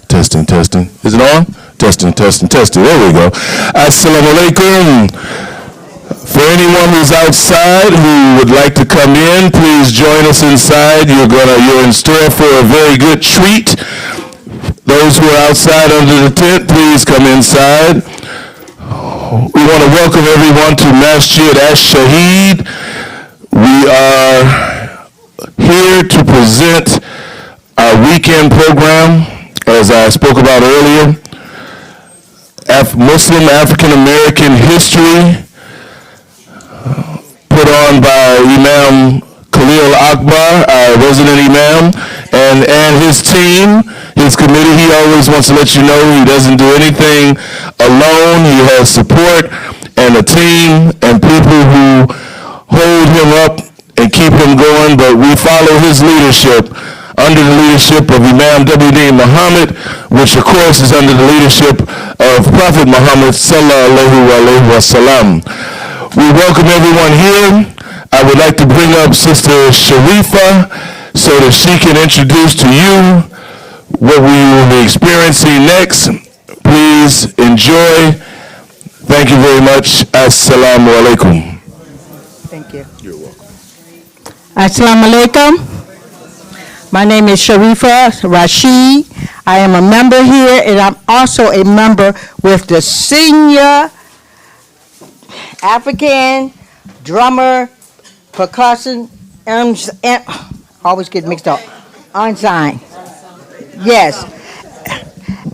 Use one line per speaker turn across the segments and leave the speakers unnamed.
Testing, testing. Is it on? Testing, testing, testing. There we go. Assalamu alaikum. For anyone who's outside who would like to come in, please join us inside. You're in store for a very good treat. Those who are outside under the tent, please come inside. We want to welcome everyone to Masjid Ash-Shaheed. We are here to present our weekend program, as I spoke about earlier. Muslim African American history, put on by Imam Khalil Akbar, our resident imam, and his team, his committee. He always wants to let you know he doesn't do anything alone. He has support and a team and people who hold him up and keep him going, but we follow his leadership under the leadership of Imam W.D. Muhammad, which of course is under the leadership of Prophet Muhammad sallallahu alaihi wasallam. We welcome everyone here. I would like to bring up Sister Sharifa so that she can introduce to you what we will be experiencing next. Please enjoy. Thank you very much. Assalamu alaikum.
Thank you. You're welcome. Assalamu alaikum. My name is Sharifa Rashid. I am a member here, and I'm also a member with the Senior African Drummer Percussion, always get mixed up, Ensemble. Yes.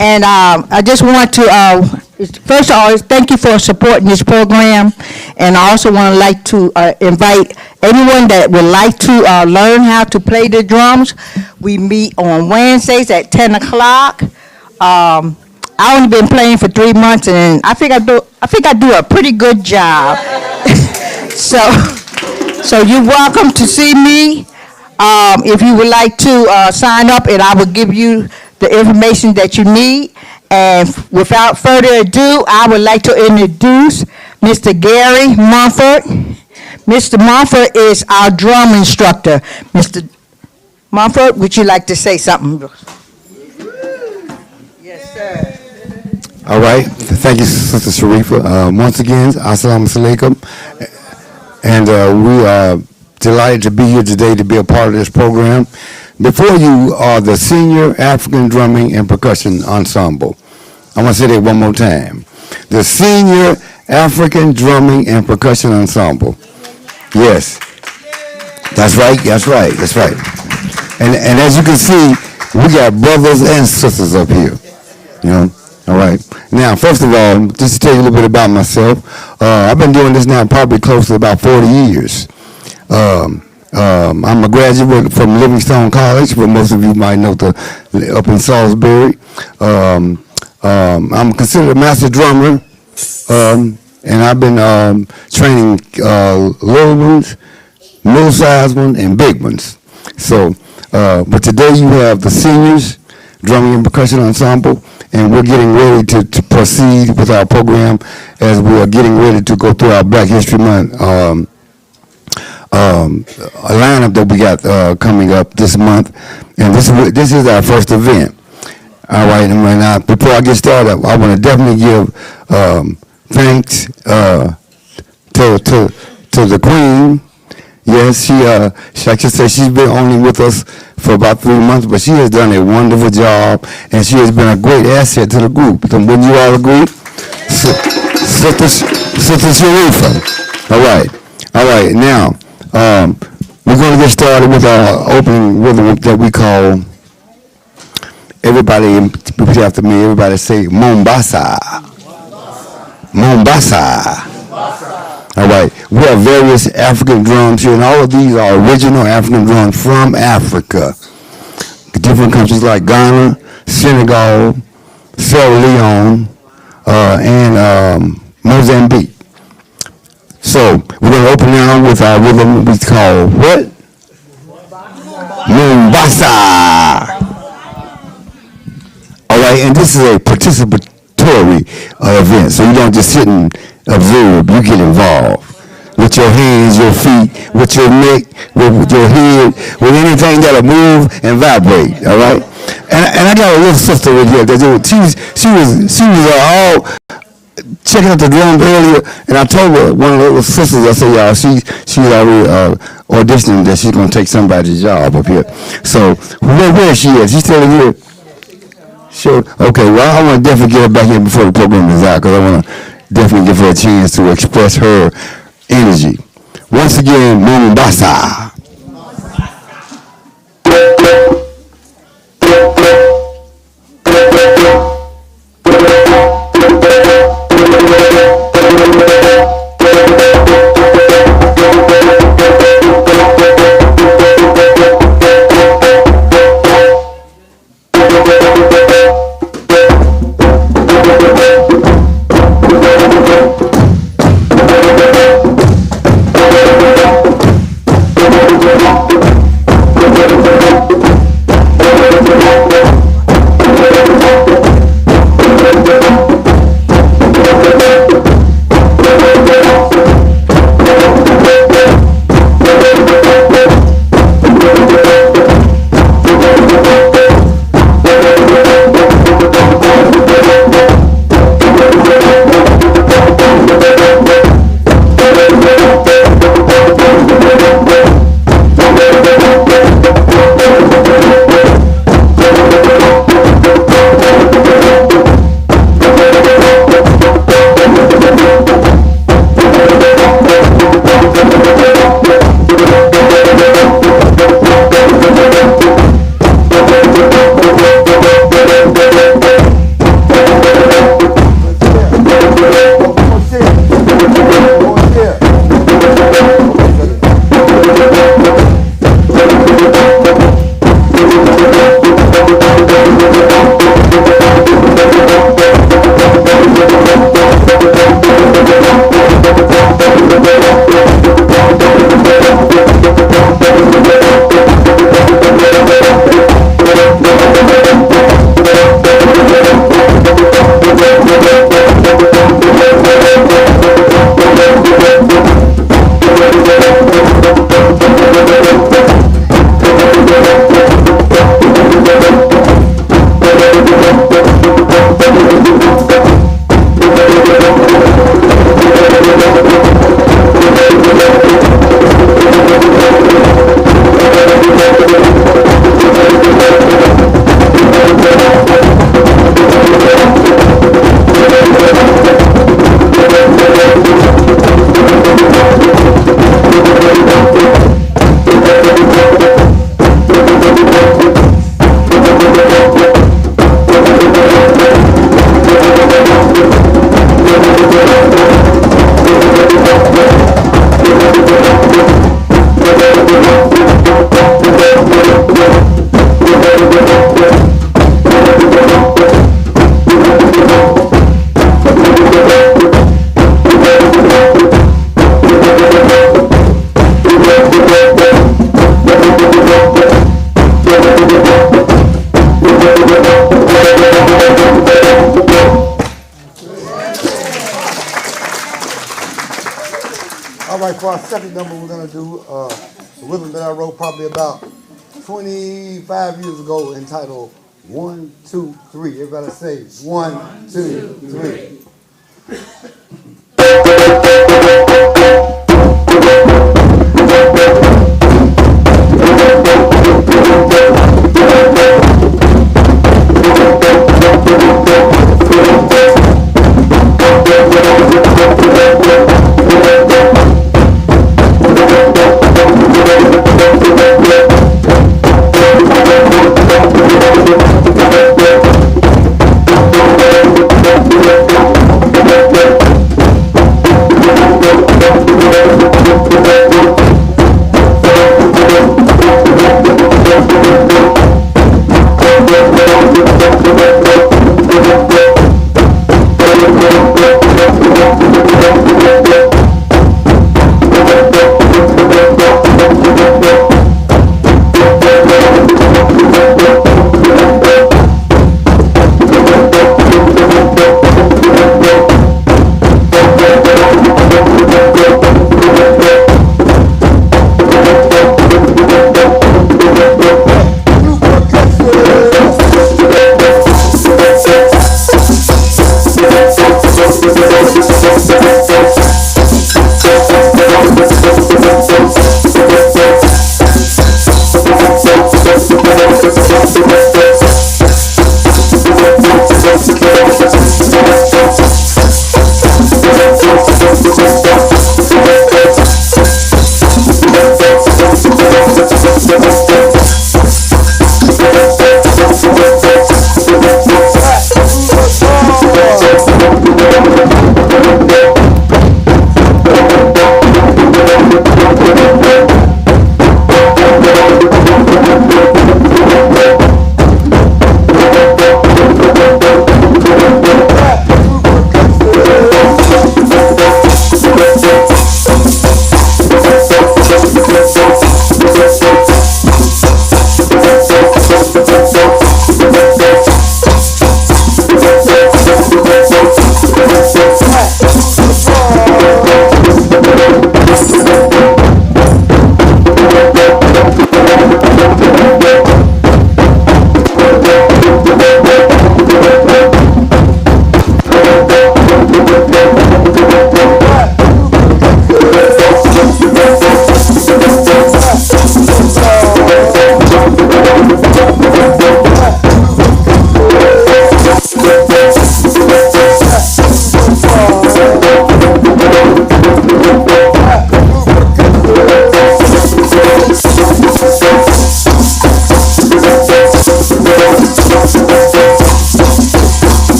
And I just want to, first of all, thank you for supporting this program. And I also like to invite anyone that would like to learn how to play the drums. We meet on Wednesdays at 10 o'clock. I only been playing for 3 months, and I think I do a pretty good job. So you're welcome to see me. If you would like to sign up, and I will give you the information that you need. And without further ado, I would like to introduce Mr. Gary Mumford. Mr. Mumford is our drum instructor. Mr. Mumford, would you like to say something? Yes, sir.
All right. Thank you, Sister Sharifa. Once again, assalamu alaikum. And we are delighted to be here today to be a part of this program. Before you are the Senior African Drumming and Percussion Ensemble. I want to say that one more time. The Senior African Drumming and Percussion Ensemble. Yes. That's right. That's right. That's right. And as you can see, we got brothers and sisters up here. You know? All right. Now, first of all, just to tell you a little bit about myself, I've been doing this now probably close to about 40 years. I'm a graduate from Livingstone College, but most of you might know up in Salisbury. I'm considered a master drummer, and I've been training little ones, middle-sized ones, and big ones. So, but today you have the Seniors Drumming and Percussion Ensemble, and we're getting ready to proceed with our program as we are getting ready to go through our Black History Month a lineup that we got coming up this month, and this is our first event. All right, and now before I get started, I want to definitely give thanks to the Queen. Yes, she I should say she's been only with us for about 3 months, but she has done a wonderful job, and she has been a great asset to the group. So wouldn't you all agree? Sister Sharifa. All right, now. We're going to get started with our opening rhythm that we call, everybody repeat after me, everybody say Mombasa. Mombasa. All right, we have various African drums here, and all of these are original African drums from Africa. Different countries like Ghana, Senegal, Sierra Leone, and Mozambique. So, we're going to open now with our rhythm we call what? Mombasa. All right, and this is a participatory event, so you don't just sit and observe, you get involved. With your hands, your feet, with your neck, with your head, with anything that'll move and vibrate, all right? And I got a little sister with here. She was all checking out the drums earlier, and I told her, one of the little sisters, I said, y'all, she's already auditioning that she's gonna take somebody's job up here. So where is she at? She's still in here. Sure. Okay. Well, I want to definitely get her back here before the program is out, because I want to definitely give her a chance to express her energy. Once again, Mombasa.
For our second number, we're going to do a rhythm that I wrote probably about 25 years ago entitled 1, 2, 3. Everybody say 1, 2, 3.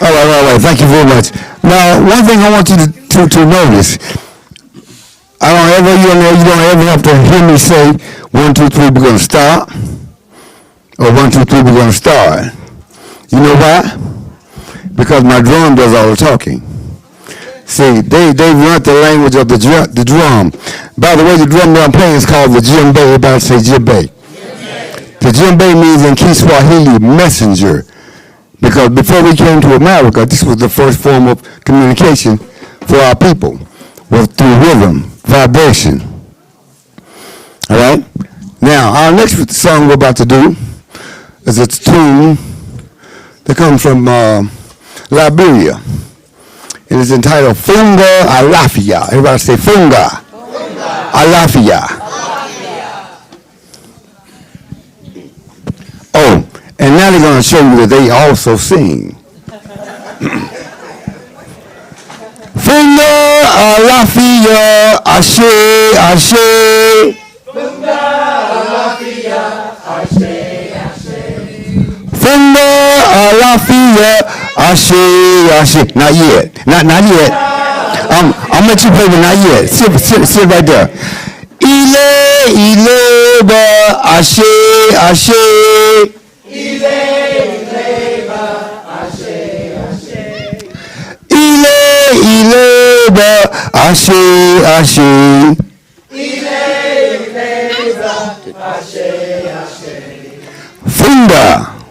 All right. Thank you very much. Now, one thing I want you to notice, you don't ever have to hear me say 1, 2, 3, we're going to stop, or 1, 2, 3, we're going to start. You know why? Because my drum does all the talking. See, they run the language of the drum. By the way, the drum that I'm playing is called the djembe. Everybody say djembe. The djembe means in Kiswahili, messenger. Because before we came to America, this was the first form of communication for our people, was through rhythm, vibration. All right? Now, our next song we're about to do is a tune that comes from Liberia. It is entitled Funga Alafia. Everybody say Funga. Alafia. Oh, and now they're going to show you that they also sing. Funga Alafia, Ashe, Ashe. Funga Alafia, Ashe, Ashe. Funga Alafia, Ashe, Ashe. Not yet. Not yet. I'm going to let you play the not yet. Sit right there. Ile, ile, ba, Ashe, Ashe. Ile, ile, ba, Ashe, Ashe. Ile, ile, ba, Ashe, Ashe. Ile, ile, ba, Ashe, Ashe. Funga.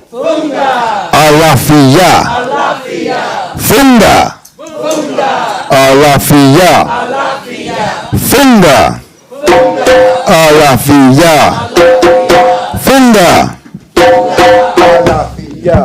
Funga. Alafia. Alafia. Funga. Funga. Alafia. Alafia. Funga. Funga. Alafia. Funga. Alafia.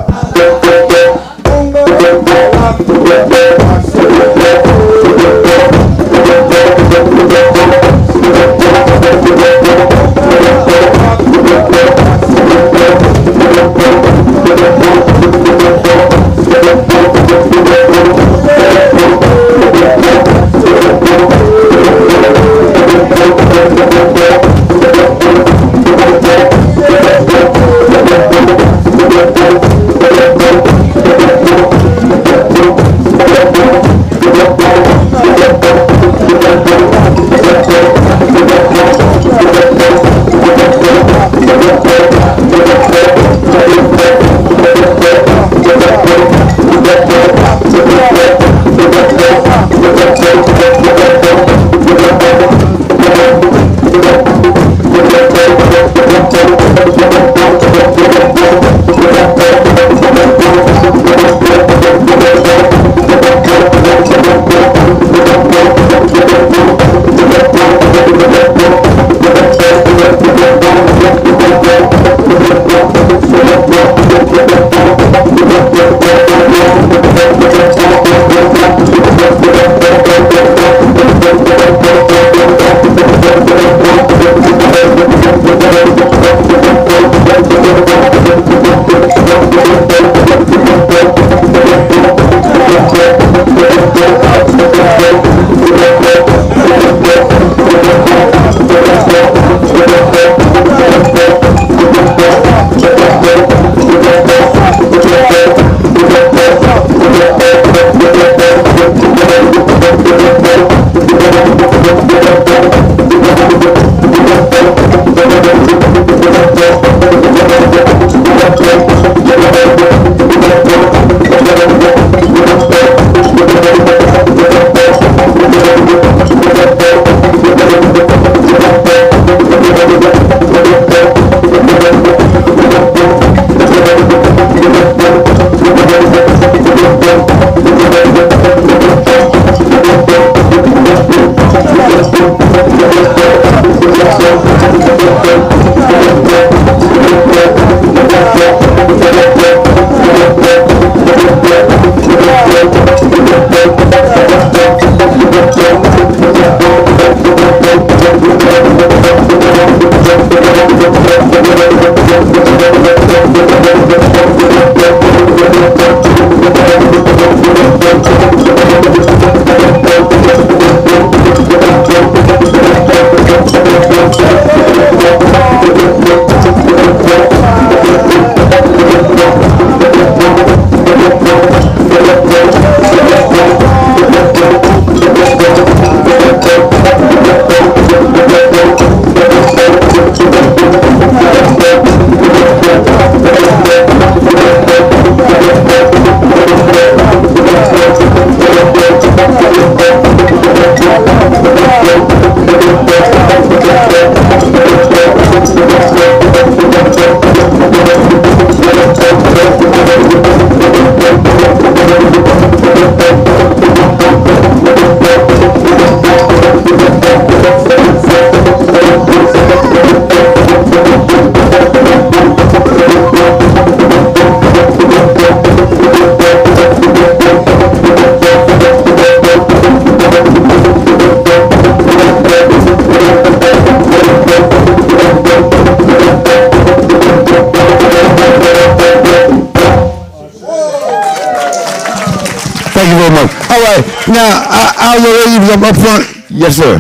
Thank you very much. All right, now our ladies up front. Yes, sir.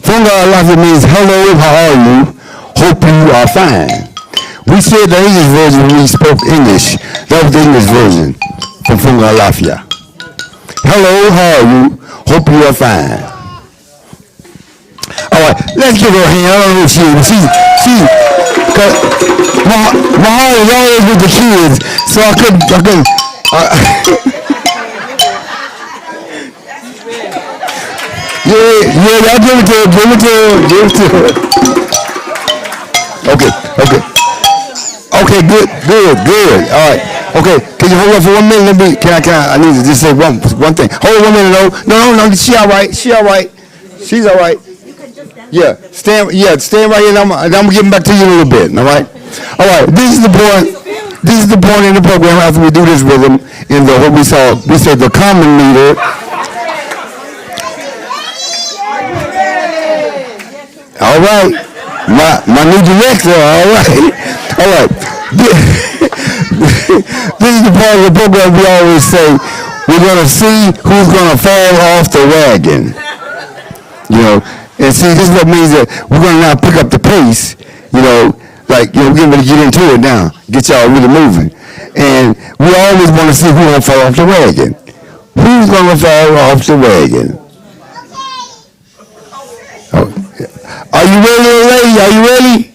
Funga Alafia means hello, how are you? Hope you are fine. We said the English version when we spoke English. That was the English version from Funga Alafia. Hello, how are you? Hope you are fine. All right, let's give her a hand. I don't know if cause my heart is always with the kids, so I couldn't. Yeah, y'all give it to her. Okay, good. All right. Okay, can you hold on for 1 minute? I need to just say one thing. Hold on 1 minute, no, she all right. She's all right. Yeah, stand right here, and I'm gonna give them back to you in a little bit, all right? All right, this is the point in the program after we do this rhythm in what we said the common meter. All right, my new director. All right. This is the part of the program we always say we're gonna see who's gonna fall off the wagon. You know, and see, this is what means that we're gonna now pick up the pace. You know, we're getting ready to get into it now, get y'all really moving, and we always want to see who's gonna fall off the wagon. Who's gonna fall off the wagon? Are you ready, lady? Are you ready?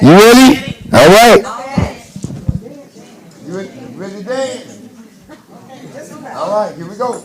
You ready? All right.
You ready to dance? All right, here we go.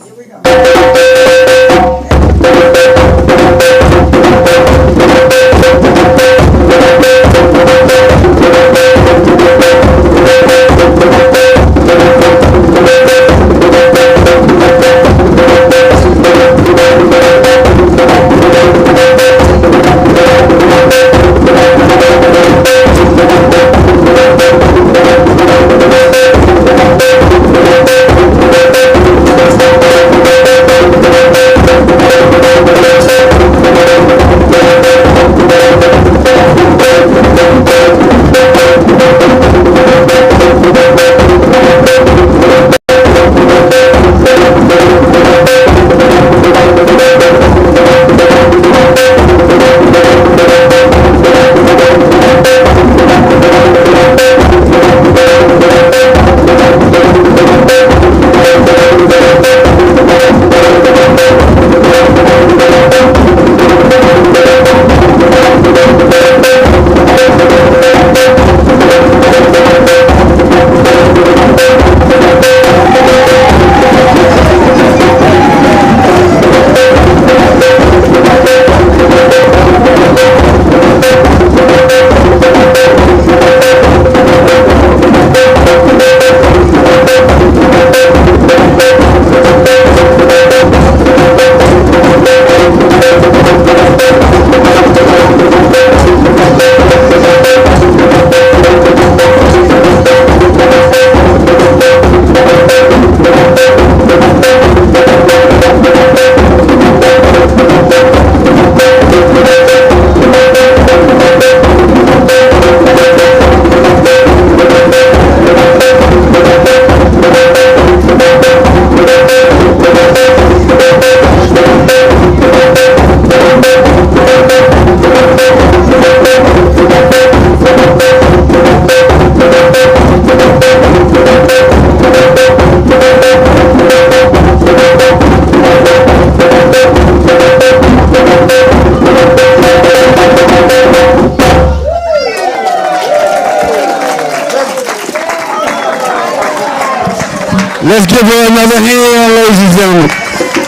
Let's give her another hand, ladies and gentlemen.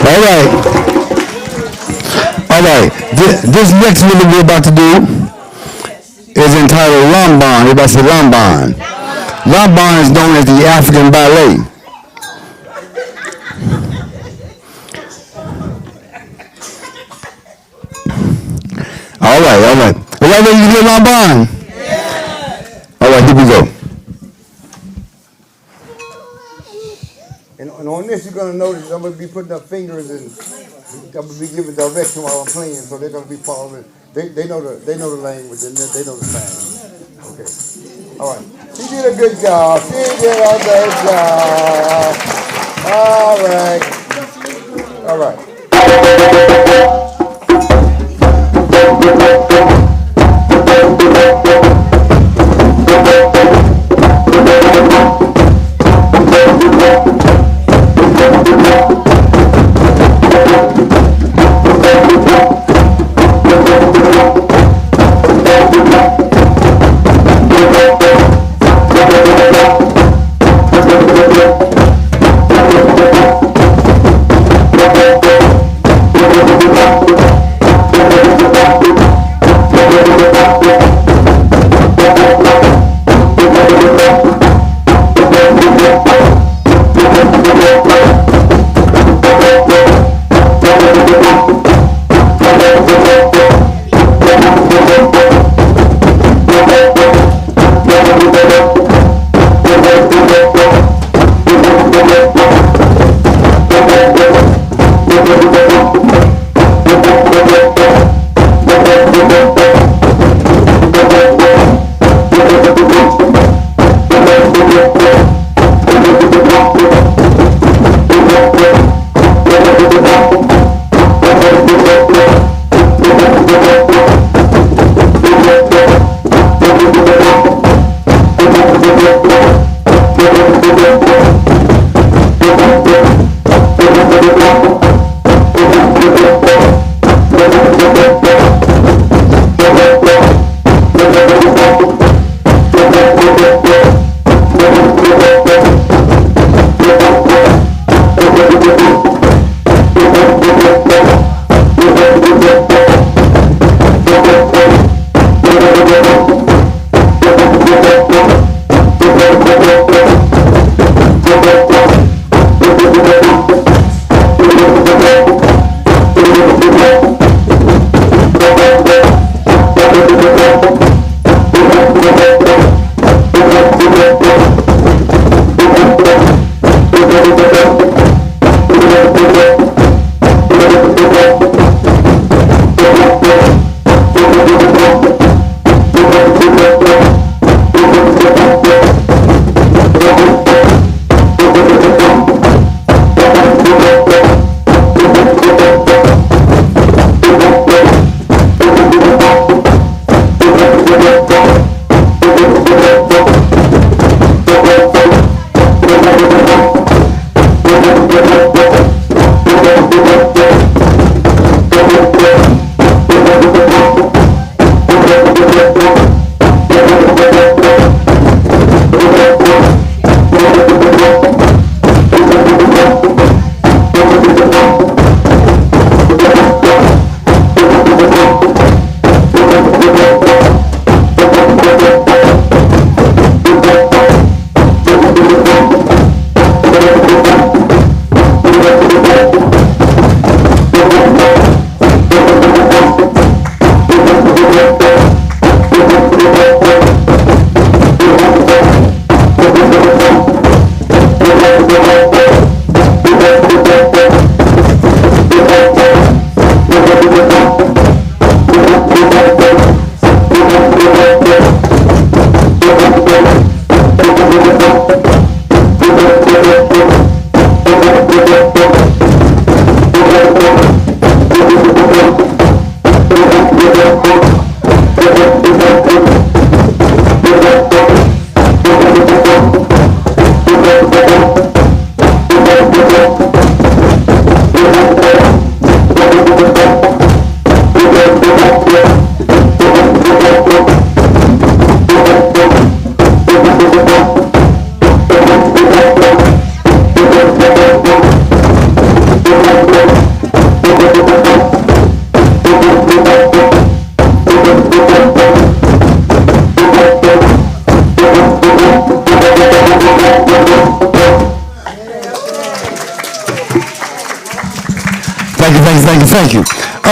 All right. All right. This next rhythm we're about to do is entitled Lamban. Everybody say Lamban. Lamban is known as the African ballet. All right, all right. Are y'all ready to hear Lamban? All right, here we go.
And on this, you're going to notice I'm going to be putting up fingers and I'm going to be giving direction while I'm playing, so they're going to be following. They know the language and they know the sound. Okay. All right. She did a good job. She did a good job. All right. All right.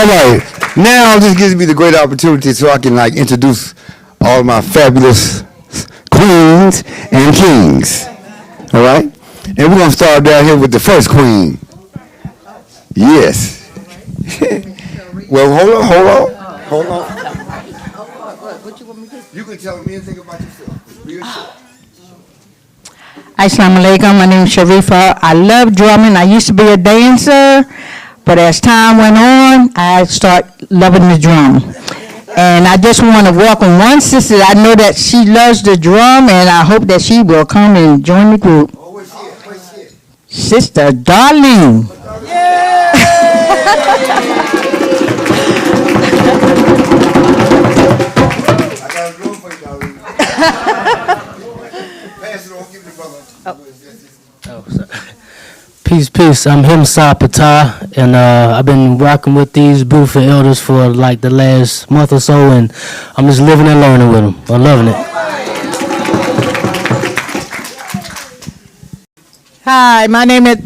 All right. Now this gives me the great opportunity so I can like introduce all my fabulous queens and kings. All right? And we're going to start down here with the first queen. Yes. Well, hold on. You can tell me anything about yourself.
Assalamu alaikum. My name is Sharifa. I love drumming. I used to be a dancer, but as time went on, I started loving the drum. And I just want to welcome one sister. I know that she loves the drum, and I hope that she will come and join the group.
Oh, where's she?
Sister Darlene.
I got a drum for you, darling. Pass it on, give it to brother.
Peace. I'm Himsa Patah, and I've been rocking with these beautiful elders for like the last month or so, and I'm just living and learning with them. I'm loving it.
Hi, my name is.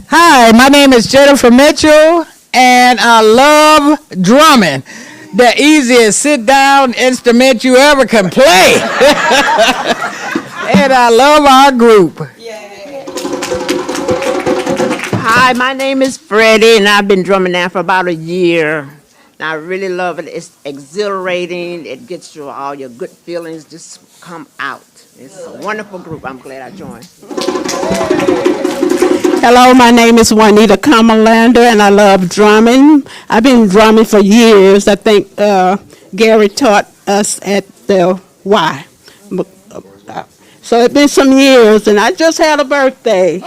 Hi, my name is Jennifer Mitchell, and I love drumming. The easiest sit-down instrument you ever can play. And I love our group.
Hi, my name is Freddie, and I've been drumming now for about a year. And I really love it. It's exhilarating. It gets you all your good feelings just come out. It's a wonderful group. I'm glad I joined.
Hello, my name is Juanita Kamalander, and I love drumming. I've been drumming for years. I think Gary taught us at the Y. So it's been some years, and I just had a birthday.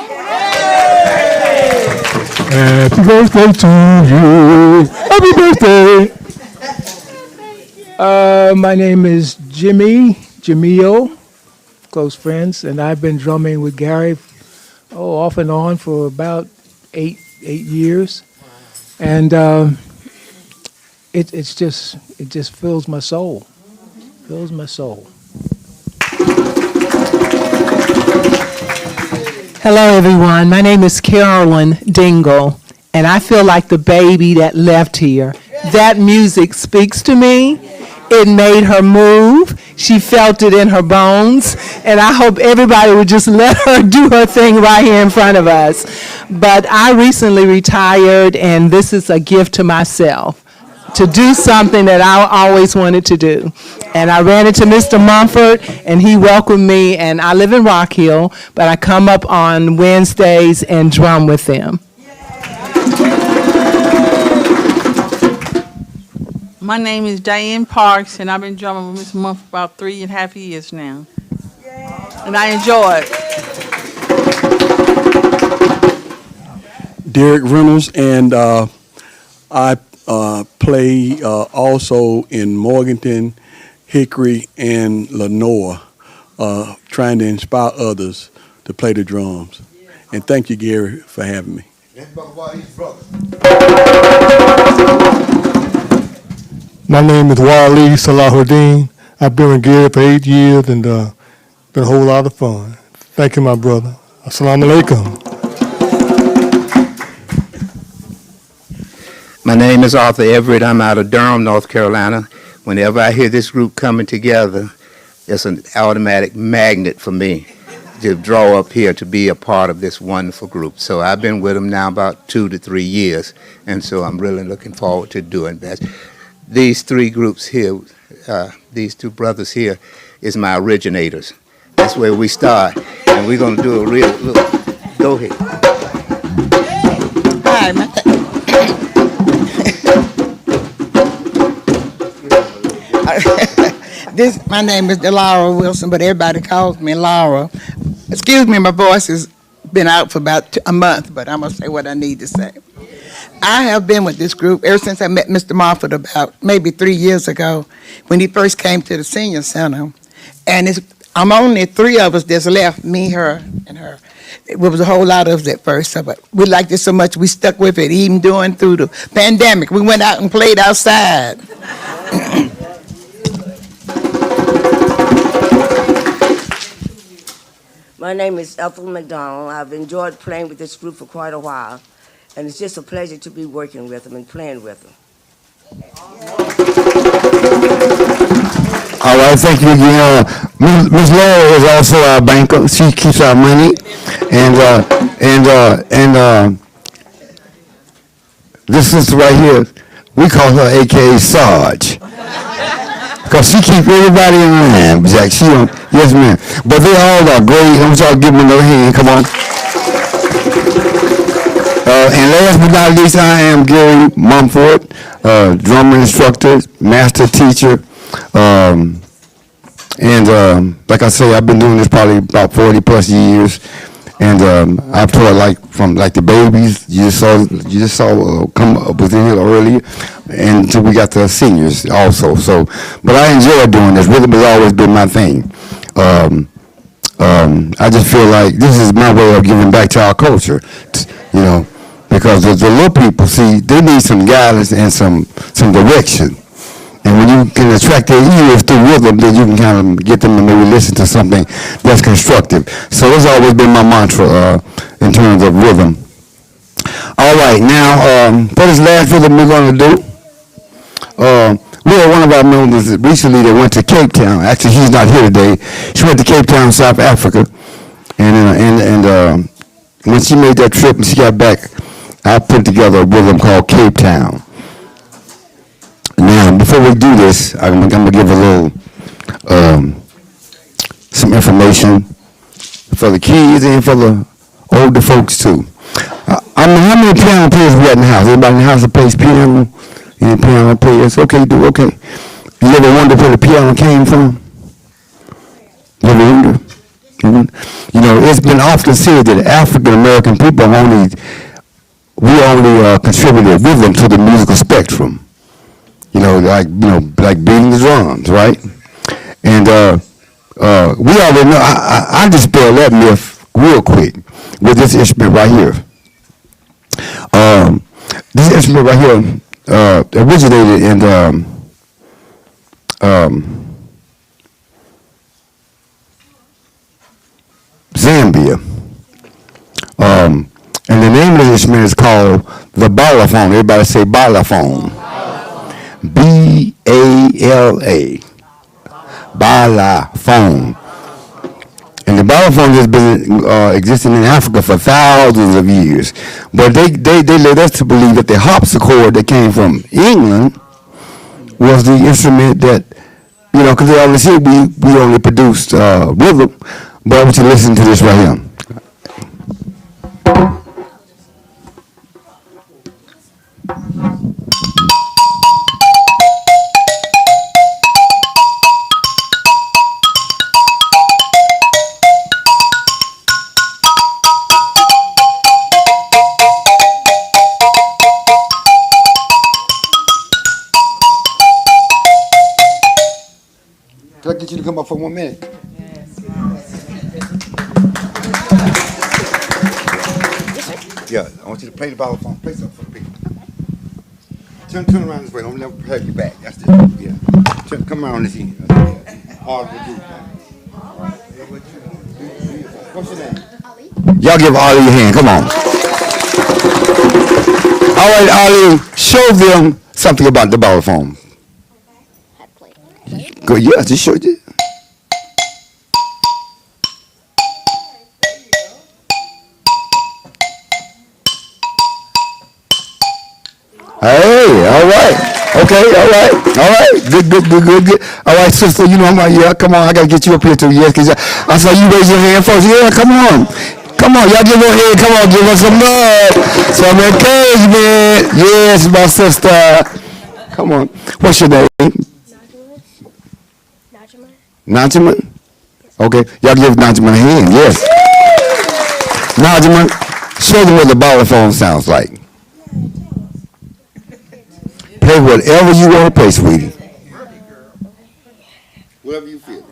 Happy birthday to you. Happy birthday.
My name is Jamil, close friends, and I've been drumming with Gary, off and on for about eight years, and it just fills my soul,
Hello, everyone. My name is Carolyn Dingle, and I feel like the baby that left here. That music speaks to me. It made her move. She felt it in her bones, and I hope everybody would just let her do her thing right here in front of us. But I recently retired, and this is a gift to myself to do something that I always wanted to do. And I ran into Mr. Mumford, and he welcomed me, and I live in Rock Hill, but I come up on Wednesdays and drum with them.
My name is Diane Parks, and I've been drumming with Miss Month for about 3.5 years now. And I enjoy it.
Derek Reynolds, and I play also in Morganton, Hickory, and Lenoir, trying to inspire others to play the drums. And thank you, Gary, for having me.
My name is Wali Salahuddin. I've been with Gary for 8 years and been a whole lot of fun. Thank you, my brother. Assalamu alaikum.
My name is Arthur Everett. I'm out of Durham, North Carolina. Whenever I hear this group coming together, it's an automatic magnet for me to draw up here to be a part of this wonderful group. So I've been with them now about 2 to 3 years, and so I'm really looking forward to doing that. These three groups here, these two brothers here, is my originators. That's where we start, and we're going to do a real look. Go ahead.
Hi, my name is Delara Wilson, but everybody calls me Laura. Excuse me, my voice has been out for about a month, but I'm going to say what I need to say. I have been with this group ever since I met Mr. Moffat about maybe 3 years ago when he first came to the senior center. And I'm only 3 of us that's left, me, her, and her. It was a whole lot of us at first, but we liked it so much we stuck with it, even through the pandemic. We went out and played outside.
My name is Ethel McDonald. I've enjoyed playing with this group for quite a while. And it's just a pleasure to be working with them and playing with them.
All right, thank you again. Ms. Laura is also our banker. She keeps our money, and this sister right here, we call her AKA Sarge, because she keeps everybody in line. Jack, yes, ma'am. But they all are great. I'm sorry, give them another hand. Come on. And last but not least, I am Gary Mumford, drummer instructor, master teacher. Like I say, I've been doing this probably about 40 plus years, and I've taught from the babies you just saw come up within here earlier, and until we got the seniors also. So, but I enjoy doing this. Rhythm has always been my thing. I just feel like this is my way of giving back to our culture, because the little people, see, they need some guidance and some direction. And when you can attract their ears through rhythm, then you can kind of get them to maybe listen to something that's constructive. So that's always been my mantra in terms of rhythm. All right, now, for this last rhythm we're going to do, we had one of our members recently that went to Cape Town. Actually, she's not here today. She went to Cape Town, South Africa. And when she made that trip and she got back, I put together a rhythm called Cape Town. Now, before we do this, I'm going to give a little, some information for the kids and for the older folks too. How many piano players we got in the house? Anybody in the house that plays piano? Any piano players? Okay, okay. You ever wonder where the piano came from? You ever wonder? It's been often said that African American people only contributed rhythm to the musical spectrum. Like beating the drums, right? And we already know. I dispel that myth real quick with this instrument right here. This instrument right here originated in Zambia. And the name of this instrument is called the balaphone. Everybody say balaphone. B-A-L-A. Balaphone. And the balaphone has been existing in Africa for thousands of years. But they led us to believe that the harpsichord that came from England was the instrument that, because they always said we only produced rhythm. But I want you to listen to this right here. Can I get you to come up for 1 minute? Yeah, I want you to play the balaphone. Play something for the people. Turn around this way. Don't never have your back. That's it. Yeah. Come around this end. All right. What's your name? Ali. Y'all give Ali a hand. Come on. All right, Ali. Show them something about the balaphone. Go. Yeah, just showed you. Hey, all right. Okay, all right. Good. All right, sister, come on, I got to get you up here too. Yes, because I saw you raise your hand first. Yeah, come on. Y'all give her a hand. Come on, give her some love. Some encouragement. Yes, my sister. Come on. What's your name? Najma? Okay, y'all give Najma a hand. Yes. Najma, show them what the balaphone sounds like. Play whatever you want to play, sweetie. Whatever you feel.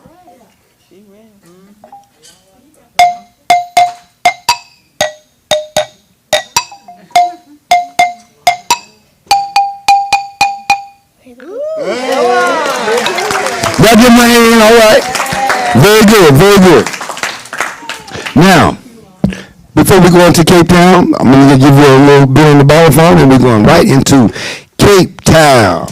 Y'all give my hand, all right. Very good. Now, before we go into Cape Town, I'm going to give you a little bit on the ballophone, and we're going right into Cape Town.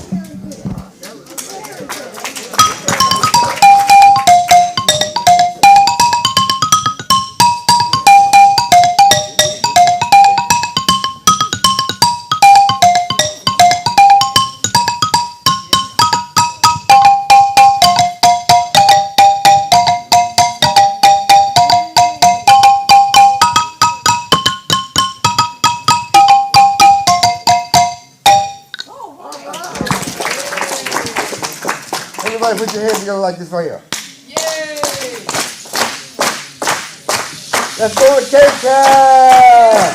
Everybody put your hands together like this right here. Yay! Let's go to Cape Town.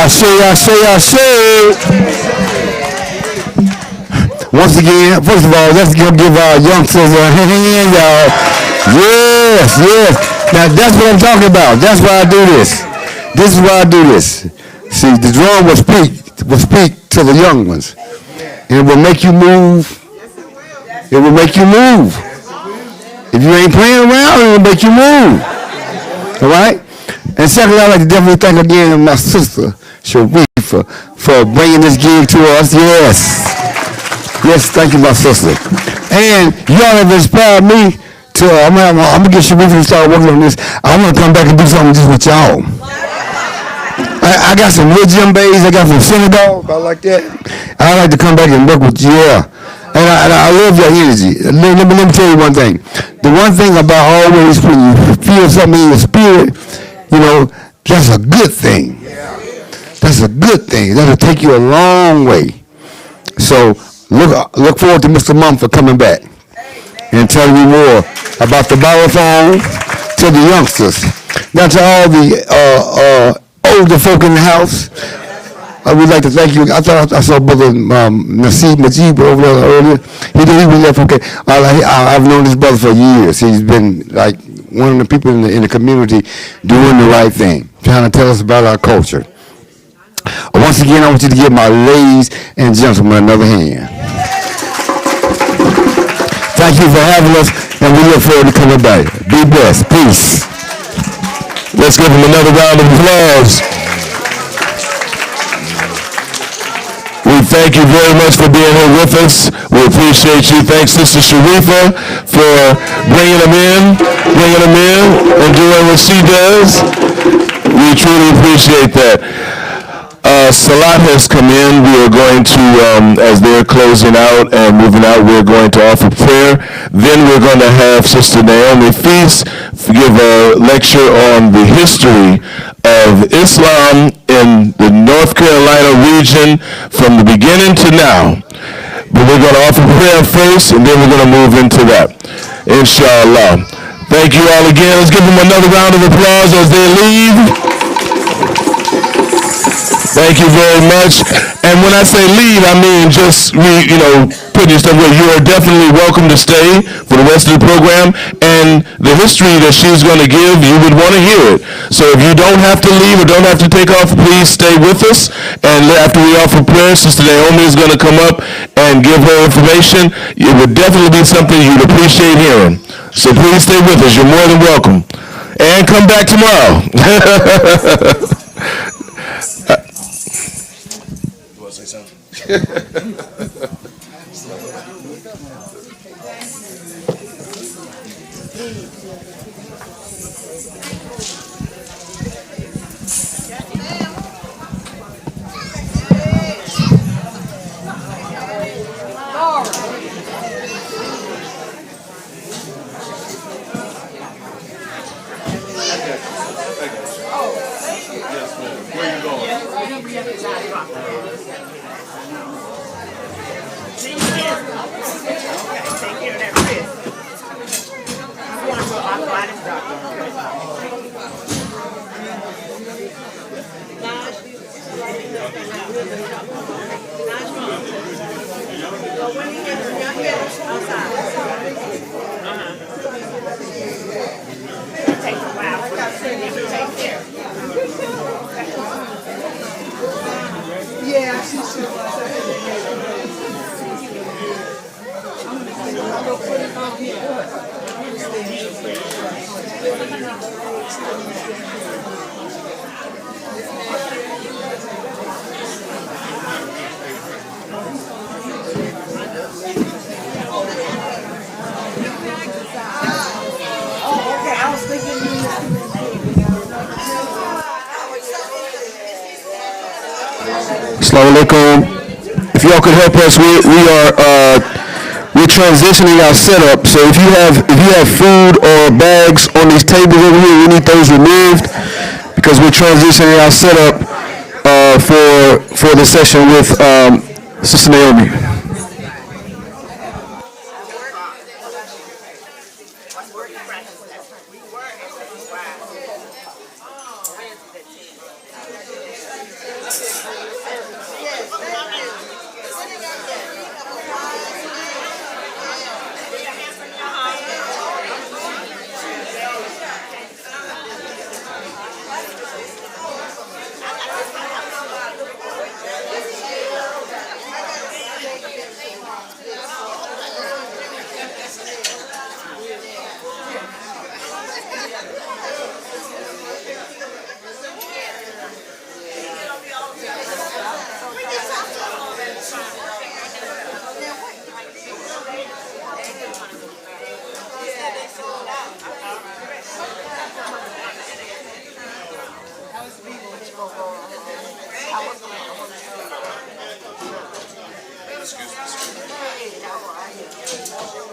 Ashe. Once again, first of all, let's give our youngsters a hand, y'all. Yes. Now that's what I'm talking about. That's why I do this. This is why I do this. See, the drum will speak to the young ones. And it will make you move. It will make you move. If you ain't playing around, it will make you move. All right? And secondly, I'd like to definitely thank again my sister, Sharifa, for bringing this gig to us. Yes, thank you, my sister. And y'all have inspired me to, I'm going to get Sharifa to start working on this. I want to come back and do something just with y'all. I got some real djembes, I got some Senegal, about like that. I'd like to come back and work with you, And I love your energy. Let me tell you one thing. The one thing about always when you feel something in your spirit, that's a good thing. That's a good thing. That'll take you a long way. So look forward to Mr. Mumford coming back and telling you more about the Bible to the youngsters. Now to all the older folk in the house, I would like to thank you. I thought I saw Brother Masjid over there earlier. He was left okay. I've known this brother for years. He's been like one of the people in the community doing the right thing, trying to tell us about our culture. Once again, I want you to give my ladies and gentlemen another hand. Thank you for having us, and we look forward to coming back. Be blessed. Peace.
Let's give him another round of applause. We thank you very much for being here with us. We appreciate you. Thanks, Sister Sharifa, for bringing them in and doing what she does. We truly appreciate that. Salat has come in. We are going to, as they're closing out and moving out, we're going to offer prayer. Then we're going to have Sister Naomi Feast give a lecture on the history of Islam in the North Carolina region from the beginning to now. But we're going to offer prayer first, and then we're going to move into that, inshallah. Thank you all again. Let's give them another round of applause as they leave. Thank you very much. And when I say leave, I mean just, put your stuff away. You are definitely welcome to stay for the rest of the program. And the history that she's going to give, you would want to hear it. So if you don't have to leave or don't have to take off, please stay with us. And after we offer prayer, Sister Naomi is going to come up and give her information. It would definitely be something you'd appreciate hearing. So please stay with us. You're more than welcome. And come back tomorrow. Assalamu alaikum. If y'all could help us, we're transitioning our setup. So if you have food or bags on these tables over here, we need those removed because we're transitioning our setup for the session with Sister Naomi.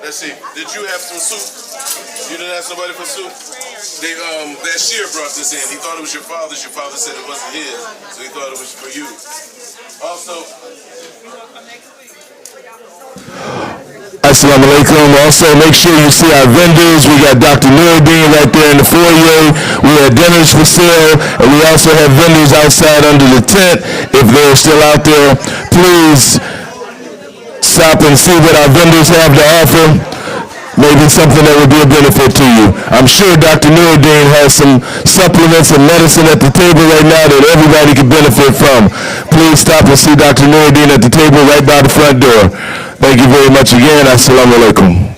Let's see. Did you have some soup? You didn't ask nobody for soup? That Shear brought this in. He thought it was your father's. Your father said it wasn't his, so he thought it was for you. Also, Assalamu alaikum. Also, make sure you see our vendors. We got Dr. Nuruddin right there in the foyer. We have dinners for sale, and we also have vendors outside under the tent. If they're still out there, please stop and see what our vendors have to offer. Maybe something that would be a benefit to you. I'm sure Dr. Nuruddin has some supplements and medicine at the table right now that everybody can benefit from. Please stop and see Dr. Nuruddin at the table right by the front door. Thank you very much again. Assalamu alaikum.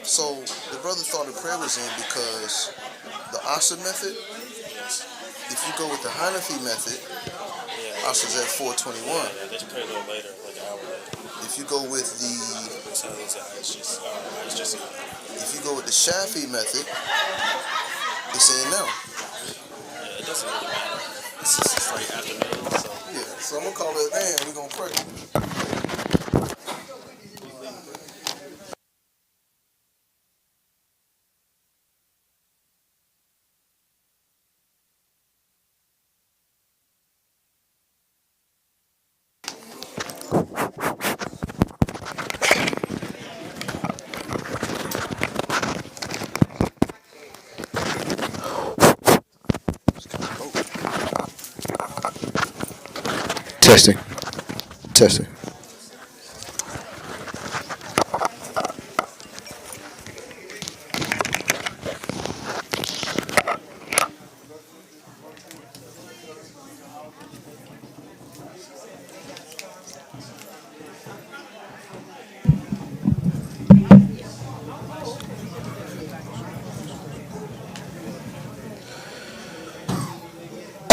So the brother thought the prayer was in because the Asa method, if you go with the Hanafi method, Asa's at 421. If you go with the Shafi method, They saying now.
Yeah, it doesn't really matter. It's like afternoon, so.
Yeah, so I'm gonna call it a day and we're gonna pray.
Testing. Testing.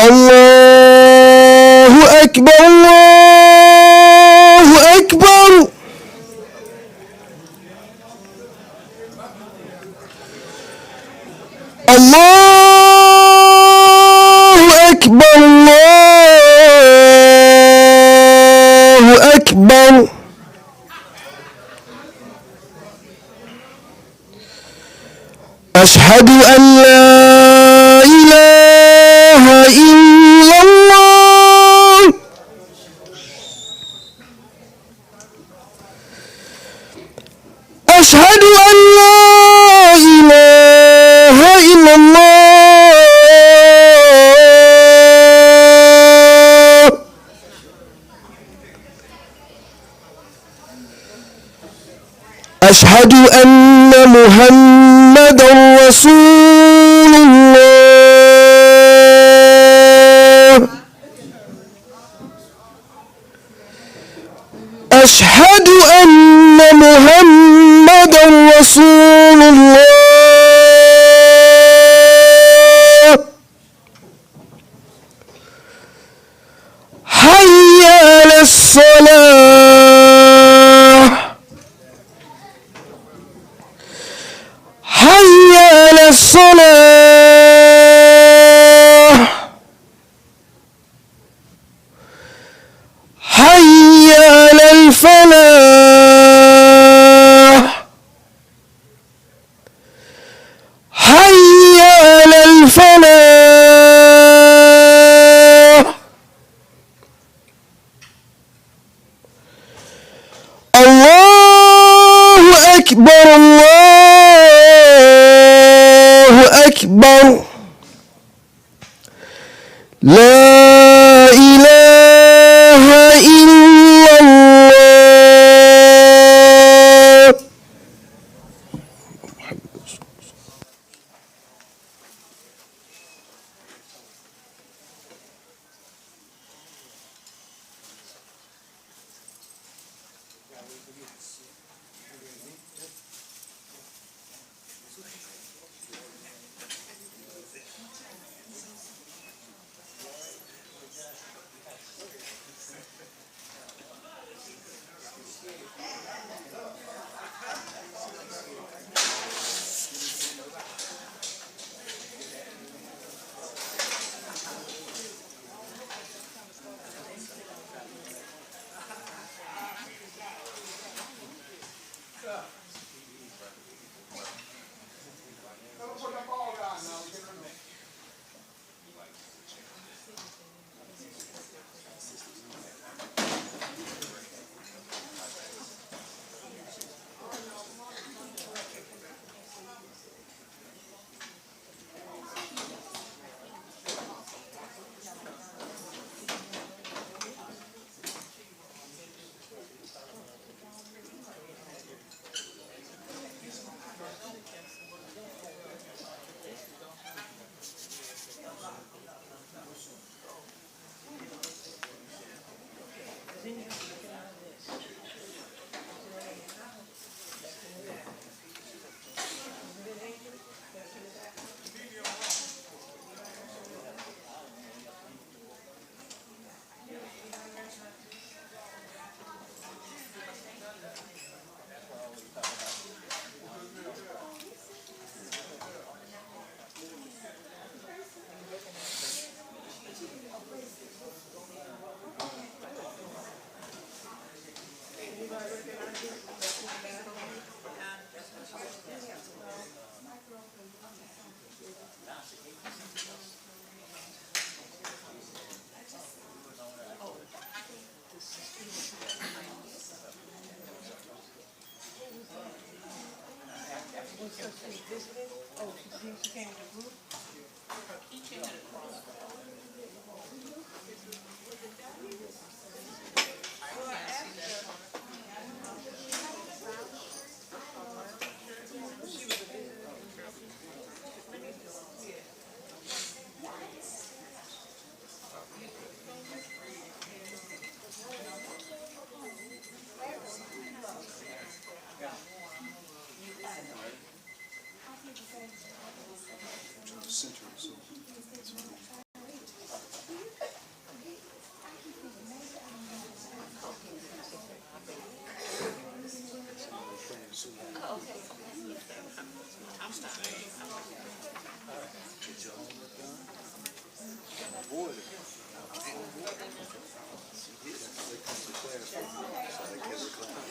Allahu Akbar, Allahu Akbar. Allahu Akbar, Allahu Akbar. أشهد أن لا إله إلا الله. أشهد أن لا إله إلا الله. أشهد أن محمدا رسول الله. أشهد أن محمدا رسول الله. حي على الصلاة. حي على الصلاة. حي على الفلاح. حي على الفلاح. الله أكبر، الله أكبر. لا إله إلا الله.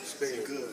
Staying good.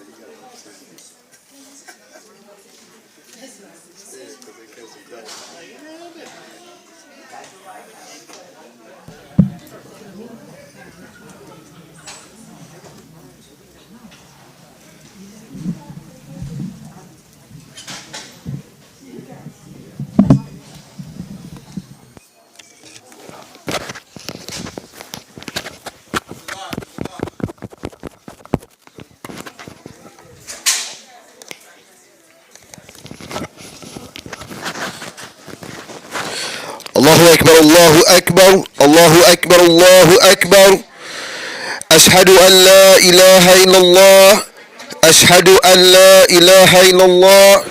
الله أكبر الله أكبر الله أكبر الله أكبر أشهد أن لا إله إلا الله أشهد أن لا إله إلا الله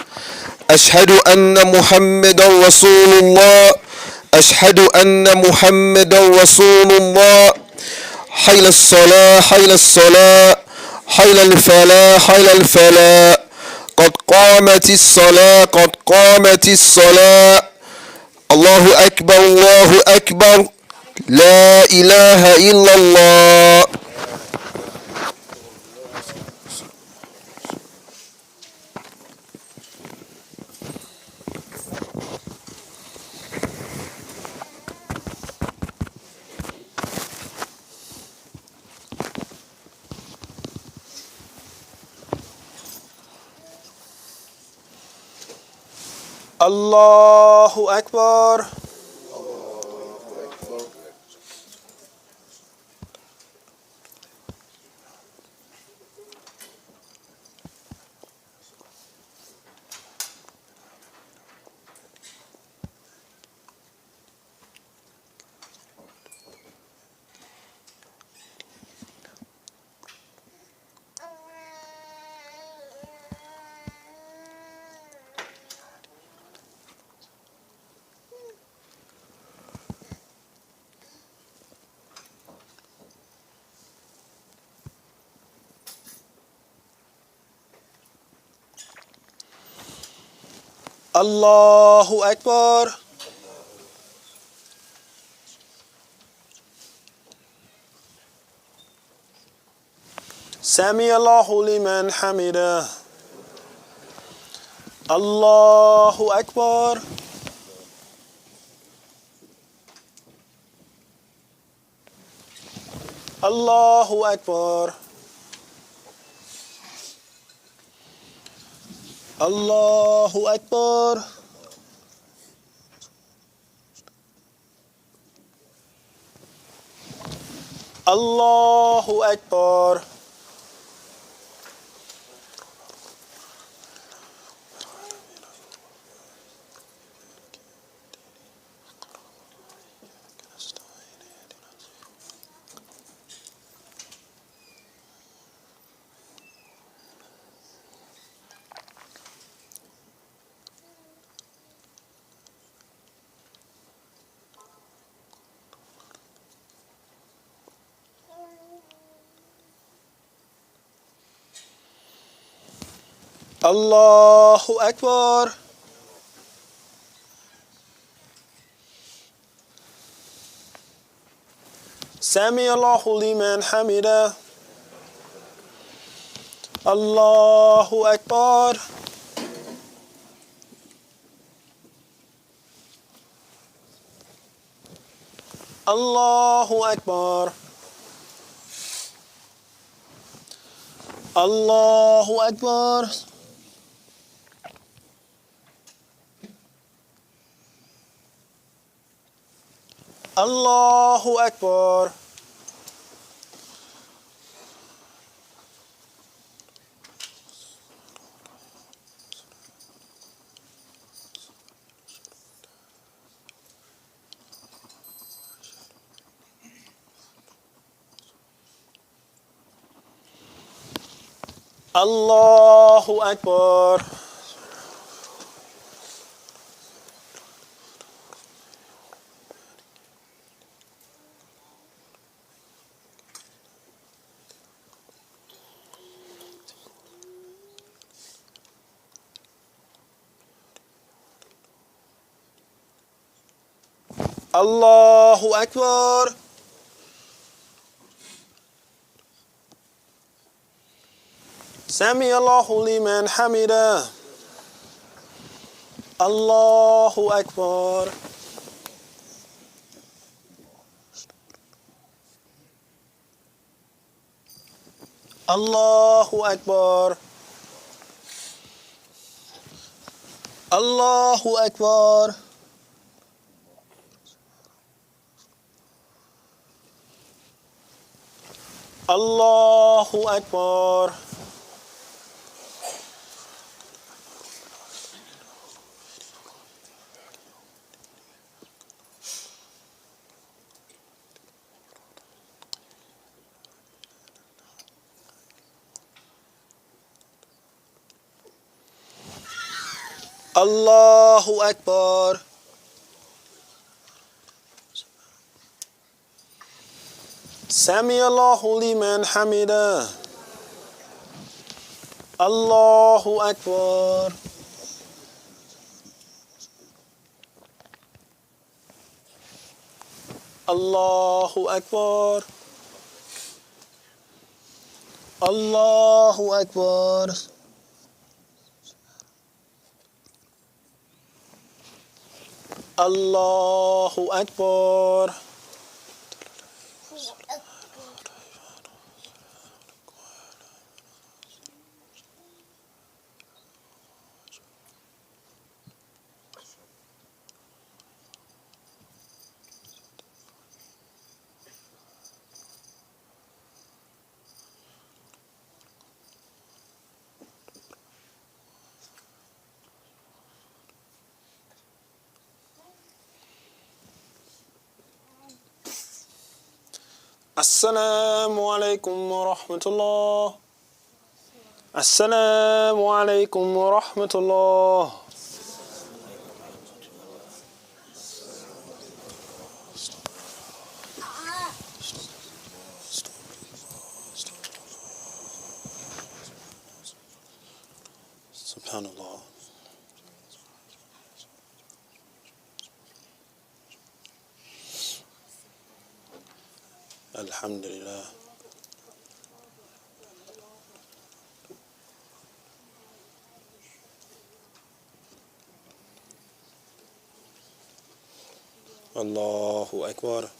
أشهد أن محمدا رسول الله أشهد أن محمدا رسول الله حي الصلاة حي الصلاة حي الفلاح حي الفلاح قد قامت الصلاة قد قامت الصلاة الله أكبر الله أكبر لا إله إلا الله.
الله أكبر. الله أكبر. سمع الله لمن حمده. الله أكبر. الله أكبر. الله أكبر. الله أكبر. الله أكبر. سمع الله لمن حمده. الله أكبر. الله أكبر. الله أكبر. Allahu Akbar. Allahu Akbar. Allahu Akbar. Sami Allahu liman hamida. Allahu Akbar. Allahu Akbar. Allahu Akbar. Allahu Akbar. Allahu Akbar. Sami Allahu liman hamida. Allahu Akbar. Allahu Akbar. Allahu Akbar. Allahu Akbar. Assalamu alaikum wa rahmatullah. Assalamu alaikum wa rahmatullah. Subhanallah. Alhamdulillah. Allahu Akbar.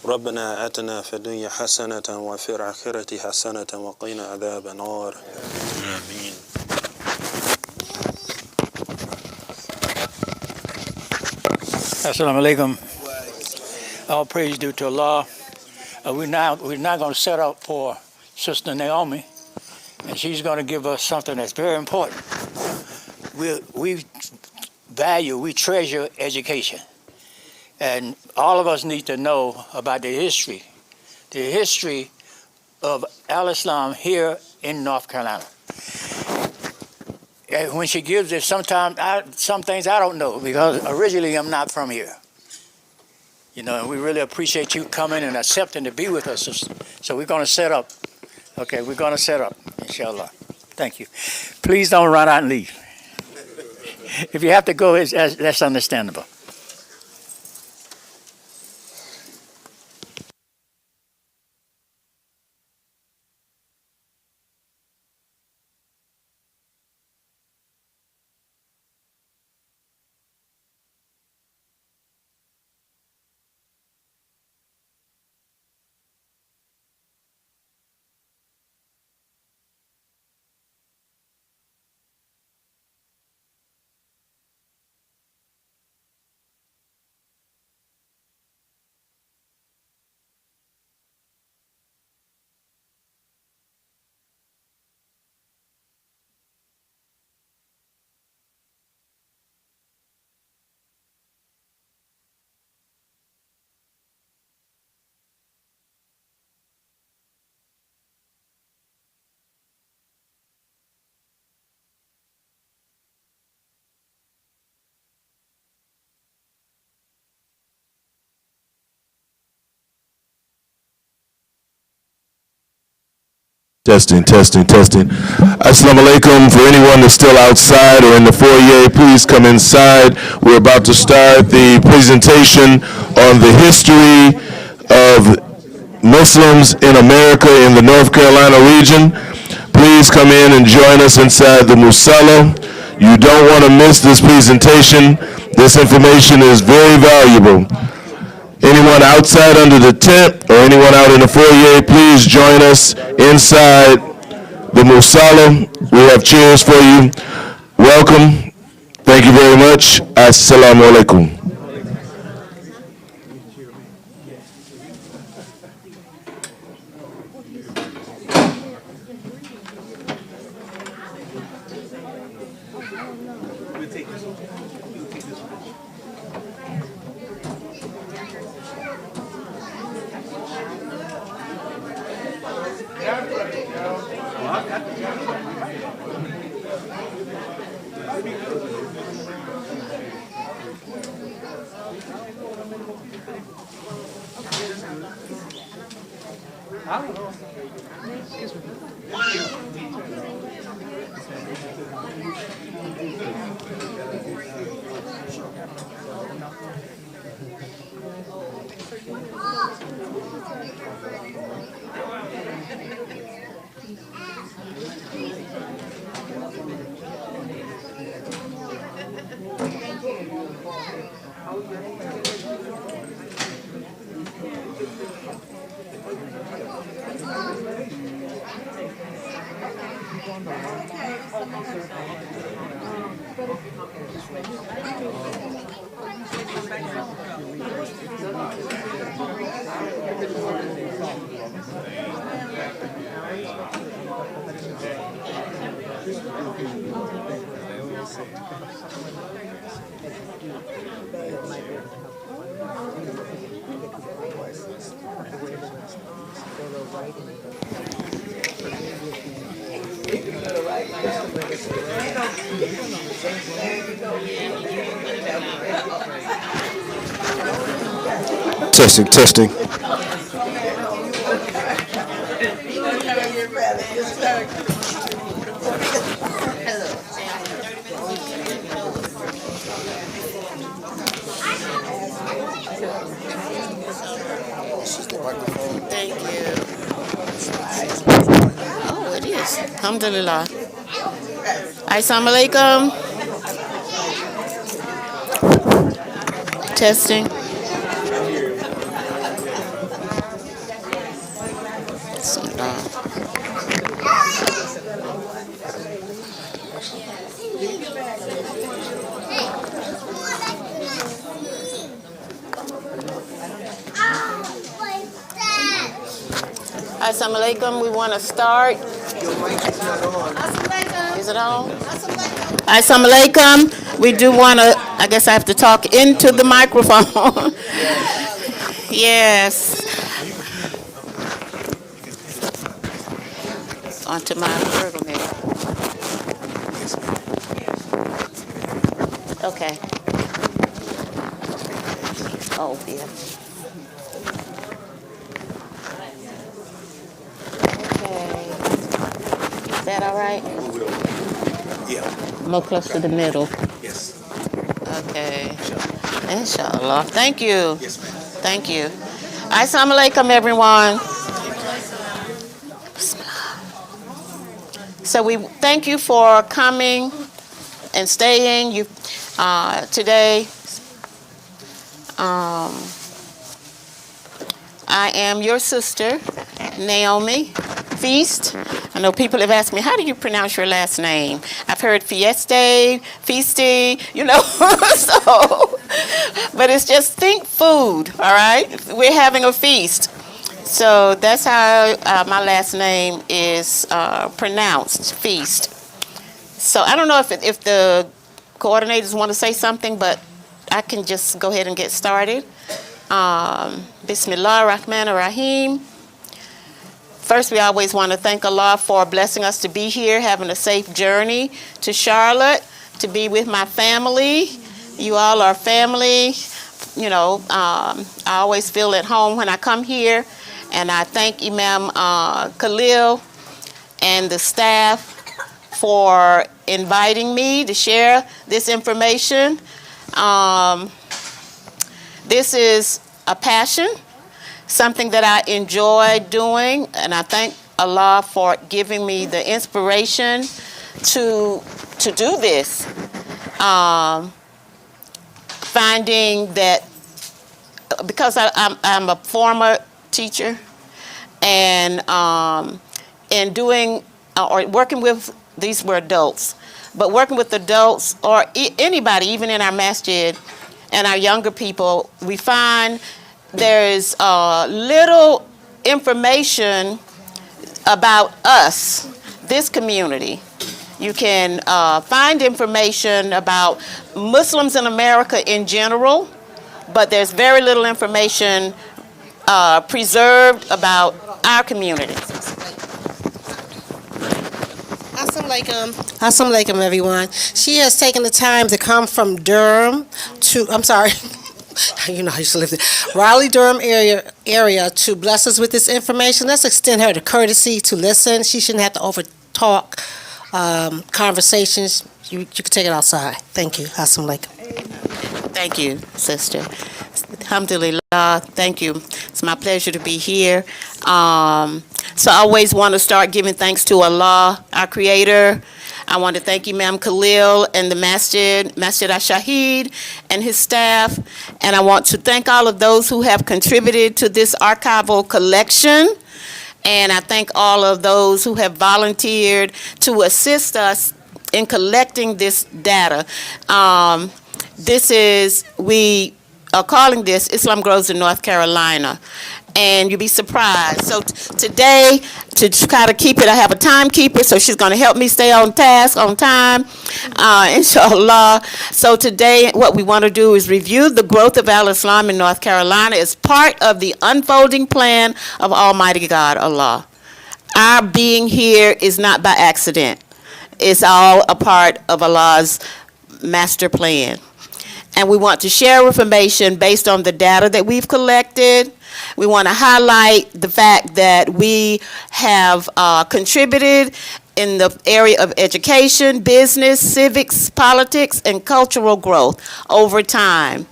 ربنا آتنا في الدنيا حسنة وفي الآخرة حسنة وقنا عذاب النار. آمين.
Assalamu alaikum. All praise due to Allah. We're now going to set up for Sister Naomi, and she's going to give us something that's very important. We treasure education, and all of us need to know about the history of Al-Islam here in North Carolina. And when she gives it, some things I don't know because originally I'm not from here. You know, and we really appreciate you coming and accepting to be with us. So we're going to set up. Okay, we're going to set up, inshallah. Thank you. Please don't run out and leave. If you have to go, that's understandable.
Testing, testing, testing. Assalamu alaikum. For anyone that's still outside or in the foyer, please come inside. We're about to start the presentation on the history of Muslims in America in the North Carolina region. Please come in and join us inside the Musalla. You don't want to miss this presentation. This information is very valuable. Anyone outside under the tent or anyone out in the foyer, please join us inside the Musalla. We have chairs for you. Welcome. Thank you very much. Assalamu alaikum.
Testing, testing.
Thank you. Oh, it is. Alhamdulillah. Assalamu alaikum. Testing. Assalamu alaikum. We want to start. Is it on? Assalamu alaikum. We do want to, I guess I have to talk into the microphone. Yes. Onto my program here. Okay. Oh, yeah. Okay. Is that all right? Yeah. More close to the middle. Yes. Okay. Inshallah. Thank you. Yes, ma'am. Thank you. Assalamu alaikum, everyone. So we thank you for coming and staying. You today. I am your sister, Naomi Feast. I know people have asked me, how do you pronounce your last name? I've heard Fieste, Feasty, you know, so, but it's just think food, all right? We're having a feast. So that's how my last name is pronounced, Feast. So I don't know if the coordinators want to say something, but I can just go ahead and get started. Bismillah ar-Rahman ar-Rahim. First, we always want to thank Allah for blessing us to be here, having a safe journey to Charlotte, to be with my family. You all are family. You know, I always feel at home when I come here. And I thank Imam Khalil and the staff for inviting me to share this information. This is a passion, something that I enjoy doing, and I thank Allah for giving me the inspiration to do this. Finding that, because I'm a former teacher, and doing or working with, these were adults, but working with adults or anybody, even in our masjid and our younger people, we find there's little information about us, this community. You can find information about Muslims in America in general, but there's very little information preserved about our community.
Assalamu alaikum, everyone. She has taken the time to come from Durham to, I'm sorry, you know, I used to live there, Raleigh-Durham area to bless us with this information. Let's extend her the courtesy to listen. She shouldn't have to over-talk conversations. You can take it outside. Thank you. Assalamu alaikum.
Thank you, sister. Alhamdulillah, thank you. It's my pleasure to be here. So I always want to start giving thanks to Allah, our Creator. I want to thank Imam Khalil and the Masjid Ash-Shaheed and his staff. And I want to thank all of those who have contributed to this archival collection. And I thank all of those who have volunteered to assist us in collecting this data. We are calling this Islam Grows in North Carolina. And you'll be surprised. So today, to try to keep it, I have a timekeeper, so she's going to help me stay on task, on time, inshallah. So today, what we want to do is review the growth of al-Islam in North Carolina as part of the unfolding plan of Almighty God, Allah. Our being here is not by accident. It's all a part of Allah's master plan. And we want to share information based on the data that we've collected. We want to highlight the fact that we have contributed in the area of education, business, civics, politics, and cultural growth over time.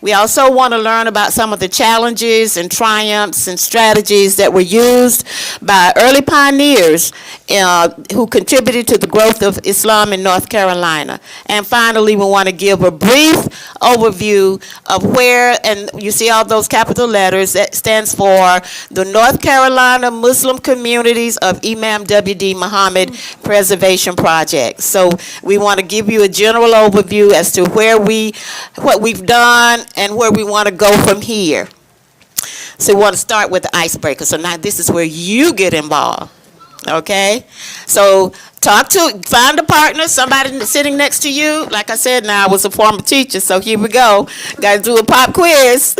We also want to learn about some of the challenges and triumphs and strategies that were used by early pioneers who contributed to the growth of Islam in North Carolina. And finally, we want to give a brief overview of where, and you see all those capital letters, that stands for the North Carolina Muslim Communities of Imam W.D. Muhammad Preservation Project. So we want to give you a general overview as to what we've done and where we want to go from here. So we want to start with the icebreaker. So now this is where you get involved. Okay? So find a partner, somebody sitting next to you. Like I said, now I was a former teacher, so here we go. Got to do a pop quiz.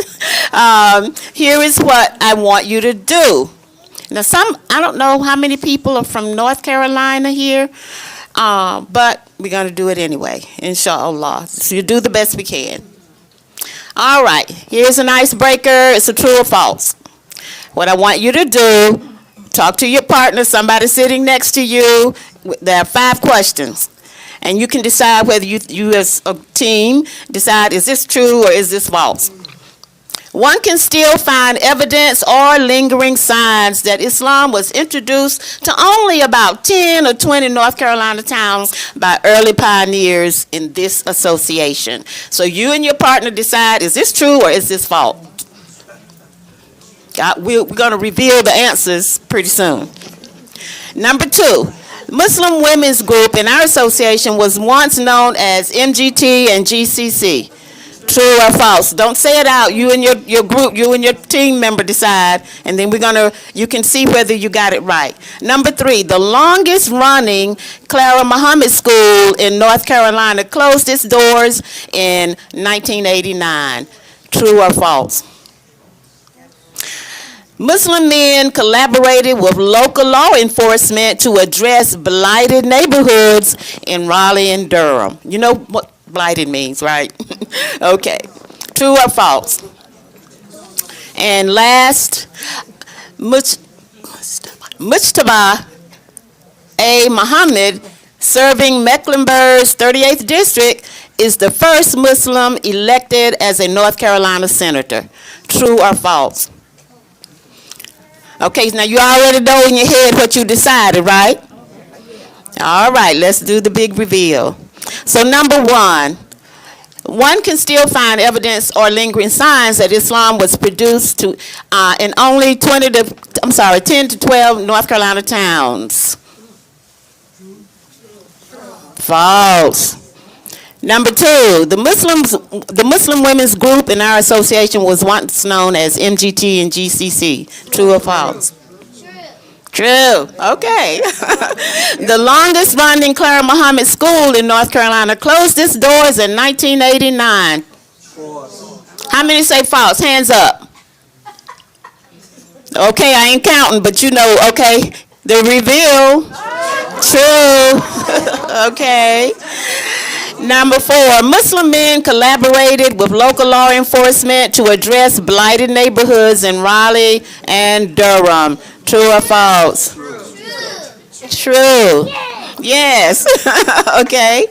Here is what I want you to do. Now I don't know how many people are from North Carolina here, but we're going to do it anyway, inshallah. So you do the best we can. All right, here's an icebreaker. It's a true or false. What I want you to do, talk to your partner, somebody sitting next to you. There are 5 questions. And you can decide whether you as a team decide, is this true or is this false? One can still find evidence or lingering signs that Islam was introduced to only about 10 or 20 North Carolina towns by early pioneers in this association. So you and your partner decide, is this true or is this false? We're going to reveal the answers pretty soon. Number 2, Muslim Women's Group in our association was once known as MGT and GCC. True or false? Don't say it out. You and your group, you and your team member decide, and then you can see whether you got it right. Number 3, the longest running Clara Muhammad School in North Carolina closed its doors in 1989. True or false? Muslim men collaborated with local law enforcement to address blighted neighborhoods in Raleigh and Durham. You know what blighted means, right? Okay. True or false? And last, Mujtaba A. Muhammad, serving Mecklenburg's 38th district, is the first Muslim elected as a North Carolina senator. True or false? Okay, now you already know in your head what you decided, right? All right, let's do the big reveal. So number one can still find evidence or lingering signs that Islam was produced in only 10 to 12 North Carolina towns. False. Number two, the Muslim women's group in our association was once known as MGT and GCC. True or false? True. Okay. The longest running Clara Muhammad School in North Carolina closed its doors in 1989. How many say false? Hands up. Okay, I ain't counting, but you know, okay. The reveal. True. Okay. Number four, Muslim men collaborated with local law enforcement to address blighted neighborhoods in Raleigh and Durham. True or false? True. Yes. Okay.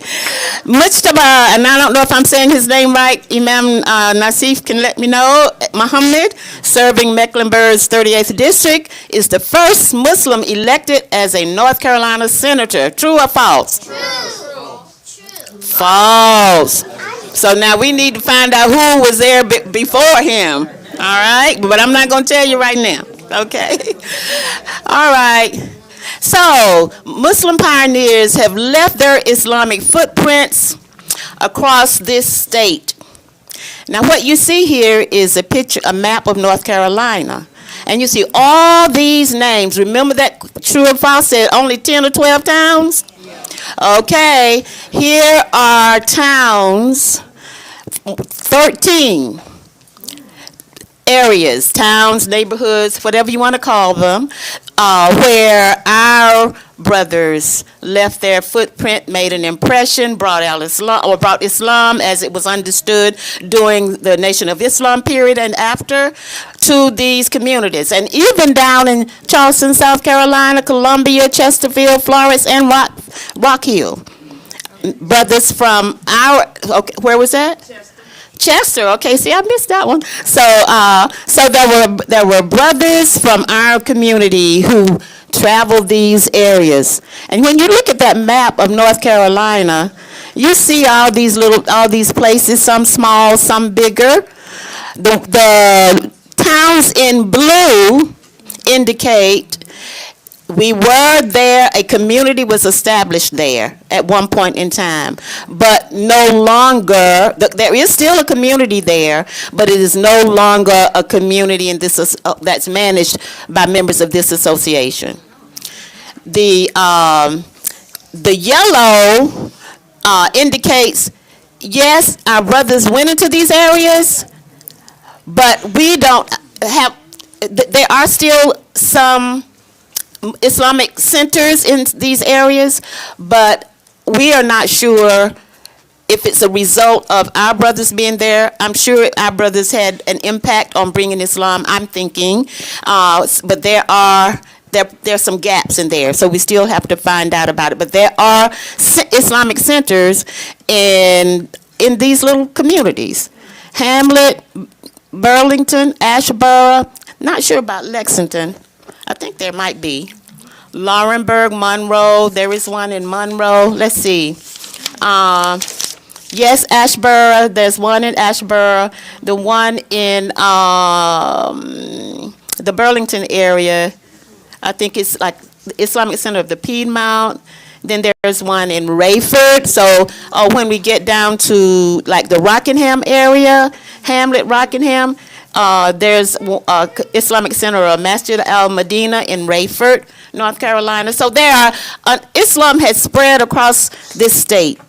Mujtaba, and I don't know if I'm saying his name right, Imam Nasif can let me know, Muhammad, serving Mecklenburg's 38th district, is the first Muslim elected as a North Carolina senator. True or false? True. False. So now we need to find out who was there before him. All right? But I'm not going to tell you right now. Okay? All right. So, Muslim pioneers have left their Islamic footprints across this state. Now, what you see here is a map of North Carolina. And you see all these names. Remember that true or false said only 10 or 12 towns? Okay, here are towns, 13 areas, towns, neighborhoods, whatever you want to call them, where our brothers left their footprint, made an impression, brought Islam as it was understood during the Nation of Islam period and after to these communities. And even down in Charleston, South Carolina, Columbia, Chesterfield, Florence, and Rock Hill. Brothers from where was that? Chester. Okay, see, I missed that one. So there were brothers from our community who traveled these areas. And when you look at that map of North Carolina, you see all these places, some small, some bigger. The towns in blue indicate we were there, a community was established there at one point in time, but no longer, there is still a community there, but it is no longer a community in this that's managed by members of this association. The yellow indicates, yes, our brothers went into these areas, but we don't have, there are still some Islamic centers in these areas, but we are not sure if it's a result of our brothers being there. I'm sure our brothers had an impact on bringing Islam, I'm thinking, but there's some gaps in there, so we still have to find out about it. But there are Islamic centers in these little communities. Hamlet, Burlington, Ashboro, not sure about Lexington. I think there might be. Laurinburg, Monroe, there is one in Monroe. Let's see. Yes, Ashboro, there's one in Ashboro. The one in the Burlington area, I think it's like the Islamic Center of the Piedmont. Then there's one in Rayford. So when we get down to like the Rockingham area, Hamlet, Rockingham, there's Islamic Center of Masjid al-Medina in Rayford, North Carolina. So Islam has spread across this state.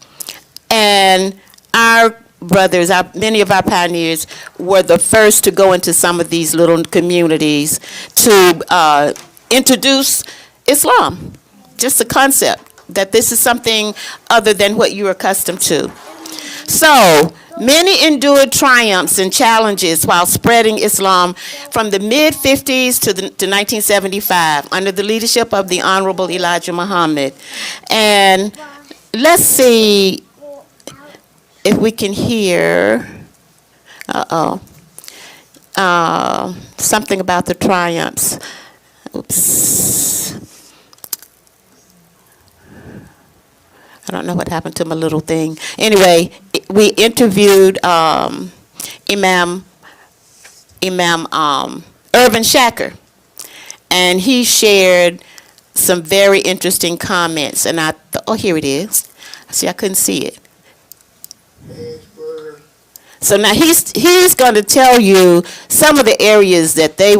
And our brothers, many of our pioneers, were the first to go into some of these little communities to introduce Islam. Just the concept that this is something other than what you're accustomed to. So Many endured triumphs and challenges while spreading Islam from the mid-50s to 1975 under the leadership of the Honorable Elijah Muhammad. And let's see if we can hear, something about the triumphs. Oops. I don't know what happened to my little thing. Anyway, we interviewed Imam Irvin Shacker, and he shared some very interesting comments. And oh, here it is. See, I couldn't see it. So now he's going to tell you some of the areas that they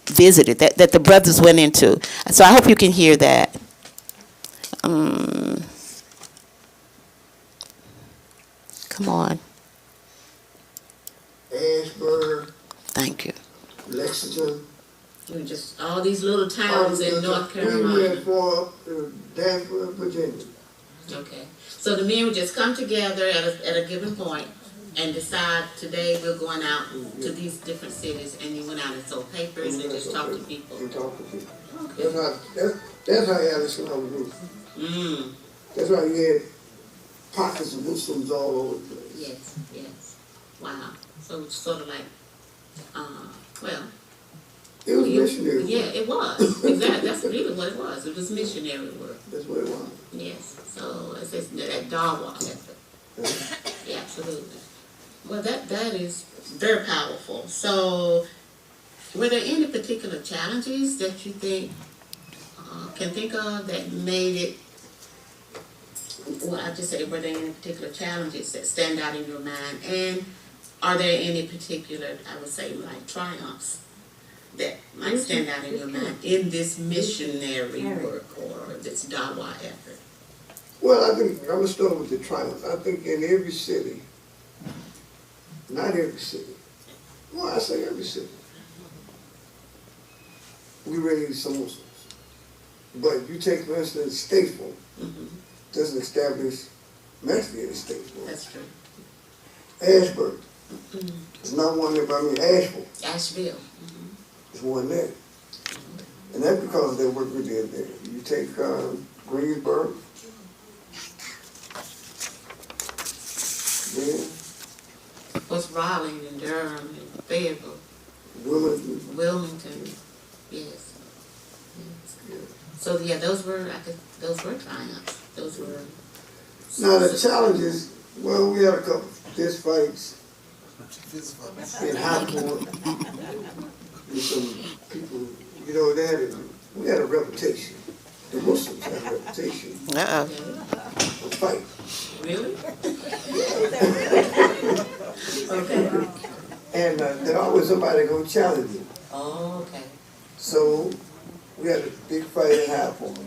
visited, that the brothers went into. So I hope you can hear that. Come on.
Ashburn.
Thank you.
Lexington.
Just all these little towns in North Carolina.
For Danvers, Virginia.
Okay. So the men would just come together at a given point and decide today we're going out to these different cities, and you went out and sold papers and just talked to people.
And talk to people.
Okay.
That's how Al-Islam was. That's why you had pockets of Muslims all over the place.
Yes, yes. Wow. So it's sort of like, well.
It was missionary work.
Yeah, it was. Exactly. That's really what it was. It was missionary work.
That's what it was.
Yes. So it says that Dawa effort. Yeah, absolutely. Well, that is very powerful. So, were there any particular challenges that you can think of that made it? Well, I just say, were there any particular challenges that stand out in your mind, and are there any particular, I would say, like triumphs that might stand out in your mind in this missionary work or this Dawa effort?
Well, I think I'm gonna start with the triumph. I think in every city, not every city, well, I say every city, we raise some Muslims. But you take, for instance, Statesville, doesn't establish Masjid in Statesville.
That's true.
Ashburn, it's not one there, but I mean Asheville.
Asheville.
It's one there. And that's because of their work we did there. You take Greensboro, yeah.
What's Raleigh and Durham and Fayetteville? Wilmington, yes. So yeah, those were triumphs. Those were.
Now the challenges, well, we had a couple fist fights in high court with some people. You know, we had a reputation. The Muslims had a reputation. Of fight.
Really?
Okay. And there always somebody gonna challenge you.
Oh, okay.
So we had a big fight in high court.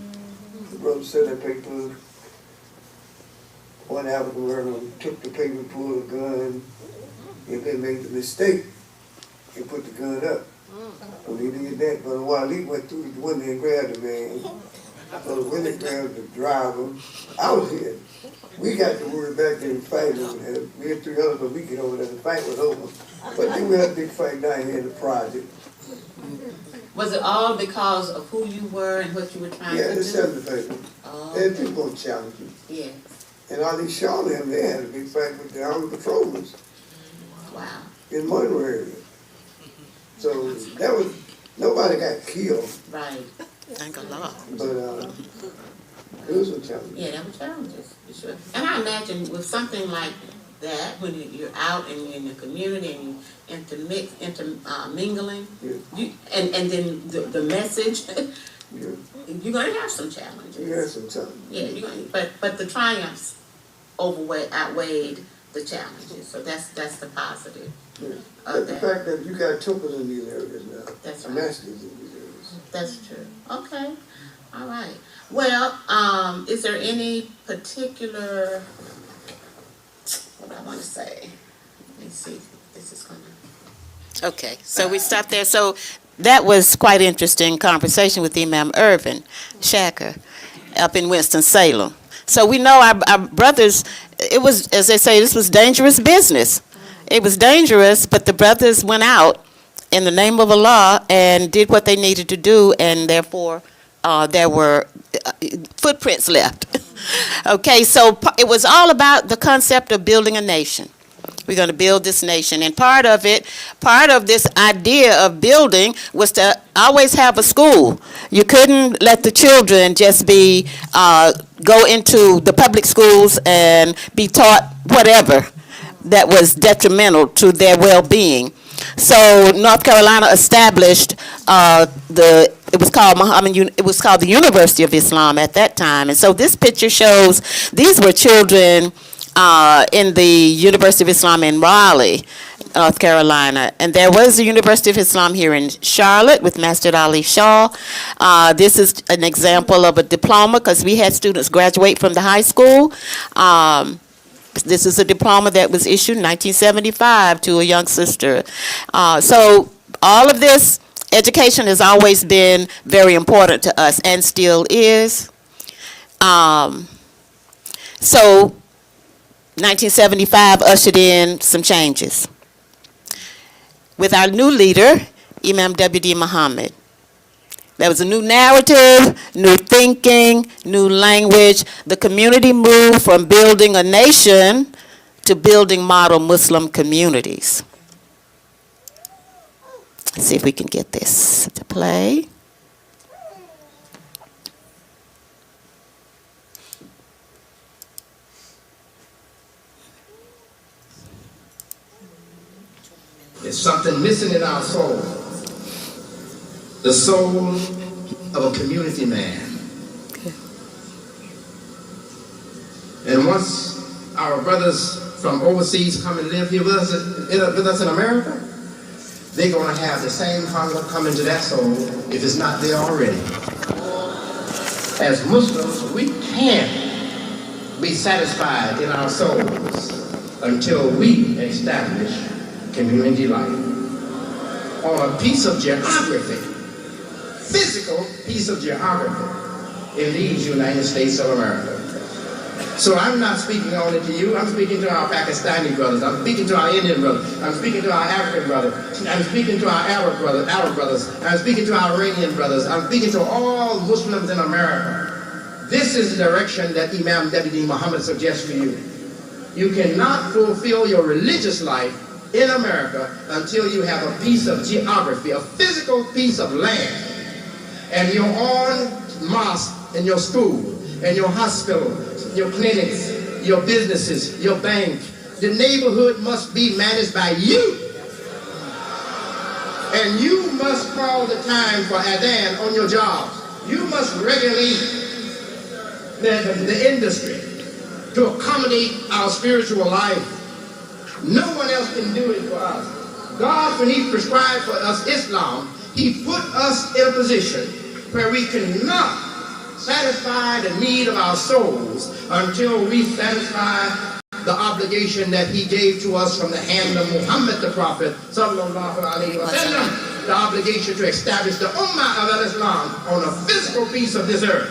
The brother said that paper. One African American took the paper, pulled a gun, and then made the mistake and put the gun up. When he did that, but while he went through the window and grabbed the man, so when they grabbed the driver, I was here. We got the word back in the fight over there. We had 3 others, but we get over there. The fight was over. But then we had a big fight down here in the project.
Was it all because of who you were and what you were trying to do?
Yeah, it's selling the paper.
Oh,
And people gonna challenge you.
yeah.
And all these Shaw and them, they had a big fight with the army patrolmen
Wow.
in Monroe area. So that was, nobody got killed,
Right. Thank Allah.
but it was a challenge.
Yeah, there were challenges, for sure. And I imagine with something like that, when you're out and you're in the community and you intermingling, and then the message, you're going to have some challenges.
You had some challenges.
Yeah, you're going but the triumphs outweighed the challenges, so that's the positive.
Yeah. But the fact that you got temples in these areas now.
That's
right. Masters in these areas.
That's true. Okay. All right. Well, is there any particular, what I want to say? Let me see if this is going to. Okay. So we stopped there. So that was quite interesting conversation with Imam Irvin Shacker up in Winston-Salem. So we know our brothers it was, as they say, this was dangerous business. It was dangerous, but the brothers went out in the name of Allah and did what they needed to do, and therefore there were footprints left. Okay, so it was all about the concept of building a nation. We're going to build this nation. And part of this idea of building was to always have a school. You couldn't let the children just go into the public schools and be taught whatever that was detrimental to their well-being. So North Carolina established it was called the University of Islam at that time. And so this picture shows these were children in the University of Islam in Raleigh, North Carolina. And there was the University of Islam here in Charlotte with Masjid Ali Shah. This is an example of a diploma because we had students graduate from the high school. This is a diploma that was issued in 1975 to a young sister. So all of this education has always been very important to us and still is. So 1975 ushered in some changes with our new leader, Imam W.D. Muhammad. There was a new narrative, new thinking, new language. The community moved from building a nation to building model Muslim communities. Let's see if we can get this to play.
It's something missing in our soul. The soul of a community man. And once our brothers from overseas come and live here with us in America, they're going to have the same hunger come into that soul if it's not there already. As Muslims, we can't be satisfied in our souls until we establish community life on a piece of geography, physical piece of geography in these United States of America. So I'm not speaking only to you, I'm speaking to our Pakistani brothers, I'm speaking to our Indian brothers, I'm speaking to our African brothers, I'm speaking to our Arab brothers, I'm speaking to our Iranian brothers, I'm speaking to all Muslims in America. This is the direction that Imam W.D. Muhammad suggests to you. You cannot fulfill your religious life in America until you have a piece of geography, a physical piece of land, and your own mosque and your school and your hospital, your clinics, your businesses, your bank. The neighborhood must be managed by you. And you must call the time for adhan on your jobs. You must regulate the industry to accommodate our spiritual life. No one else can do it for us. God, when He prescribed for us Islam, He put us in a position where we cannot satisfy the need of our souls until we satisfy the obligation that He gave to us from the hand of Muhammad the Prophet, sallallahu alaihi wasallam, the obligation to establish the Ummah of Islam on a physical piece of this earth.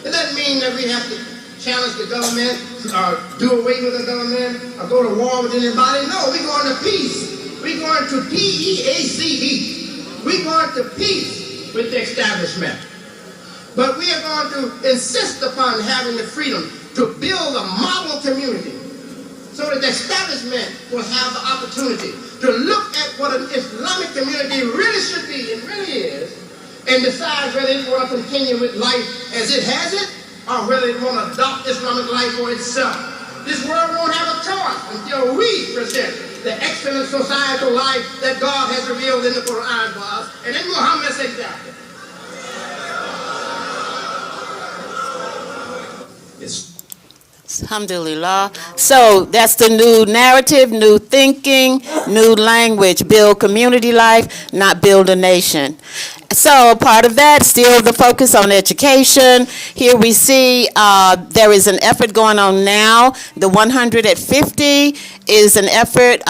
It doesn't mean that we have to challenge the government, or do away with the government, or go to war with anybody. No, we're going to peace. We're going to P-E-A-C-E. We're going to peace with the establishment. But we are going to insist upon having the freedom to build a model community so that the establishment will have the opportunity to look at what an Islamic community really should be and really is, and decide whether it want to continue with life as it has it, or whether it want to adopt Islamic life for itself. This world won't have a choice until we present the excellent societal life that God has revealed in the Quran for us, and in Muhammad's example.
Alhamdulillah. So that's the new narrative, new thinking, new language. Build community life, not build a nation. So part of that, still the focus on education. Here we see there is an effort going on now. The 100 at 50 is an effort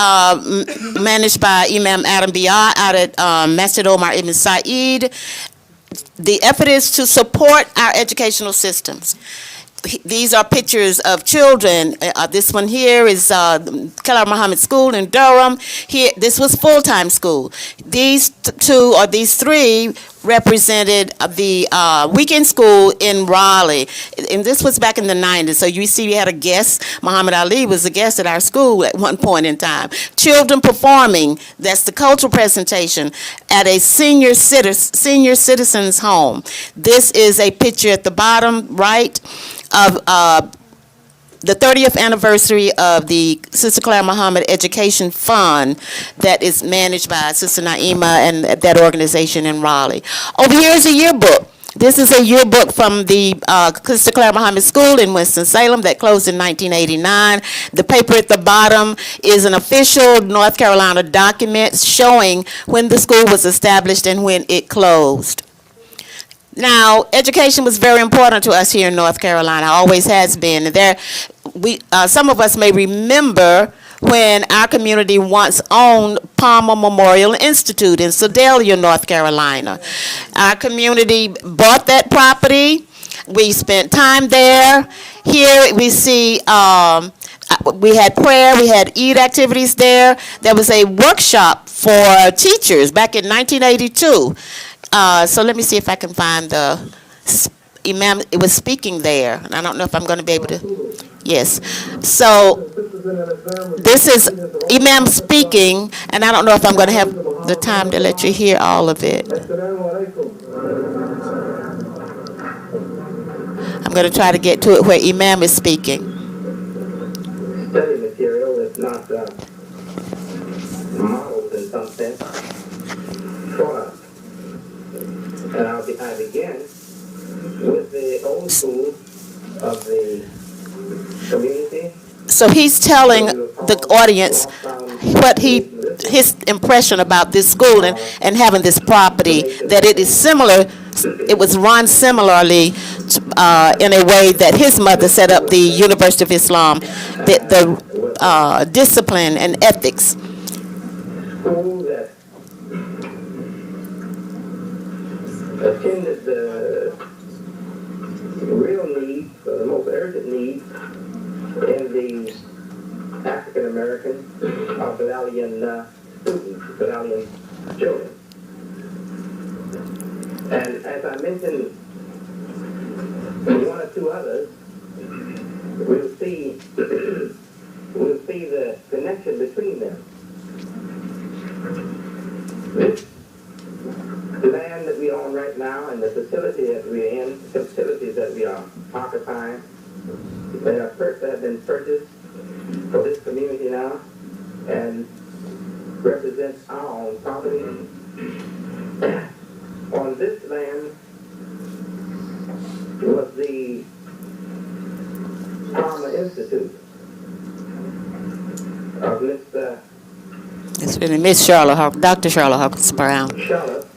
managed by Imam Adam Biya out at Masjid Omar Ibn Said. The effort is to support our educational systems. these are pictures of children. This one here is Keller Muhammad School in Durham. Here, this was full-time school. These two or these three represented the weekend school in Raleigh. And this was back in the 90s. So you see we had a guest. Muhammad Ali was a guest at our school at one point in time. Children performing, that's the cultural presentation, at a senior citizens home. This is a picture at the bottom right of the 30th anniversary of the Sister Claire Muhammad Education Fund that is managed by Sister Naima and that organization in Raleigh. Over here is a yearbook. This is a yearbook from the Sister Claire Muhammad School in Winston-Salem that closed in 1989. The paper at the bottom is an official North Carolina document showing when the school was established and when it closed. Now, education was very important to us here in North Carolina, always has been. Some of us may remember when our community once owned Palmer Memorial Institute in Sedalia, North Carolina. Our community bought that property. We spent time there. Here we see we had prayer, we had Eid activities there. There was a workshop for teachers back in 1982. So let me see if I can find the Imam. It was speaking there, and I don't know if I'm going to be able to. Yes. So this is Imam speaking, and I don't know if I'm going to have the time to let you hear all of it. I'm going to try to get to it where Imam is speaking.
Study material is not modeled in some sense for us. And I begin with the old school of the community.
So he's telling the audience what his impression about this school and having this property, that it is similar, it was run similarly in a way that his mother set up the University of Islam, the discipline and ethics.
School that attended the real need, the most urgent need in the African American or Valalian students, Valalian children. And as I mentioned, one or two others, we'll see the connection between them. This land that we own right now and the facility that we're in, the facilities that we are occupying, they have been purchased for this community now and represents our own property. On this land was the Palmer Institute of Mr.
It's really Miss Charlotte Hawkins, Dr. Charlotte Hawkins Brown.
Charlotte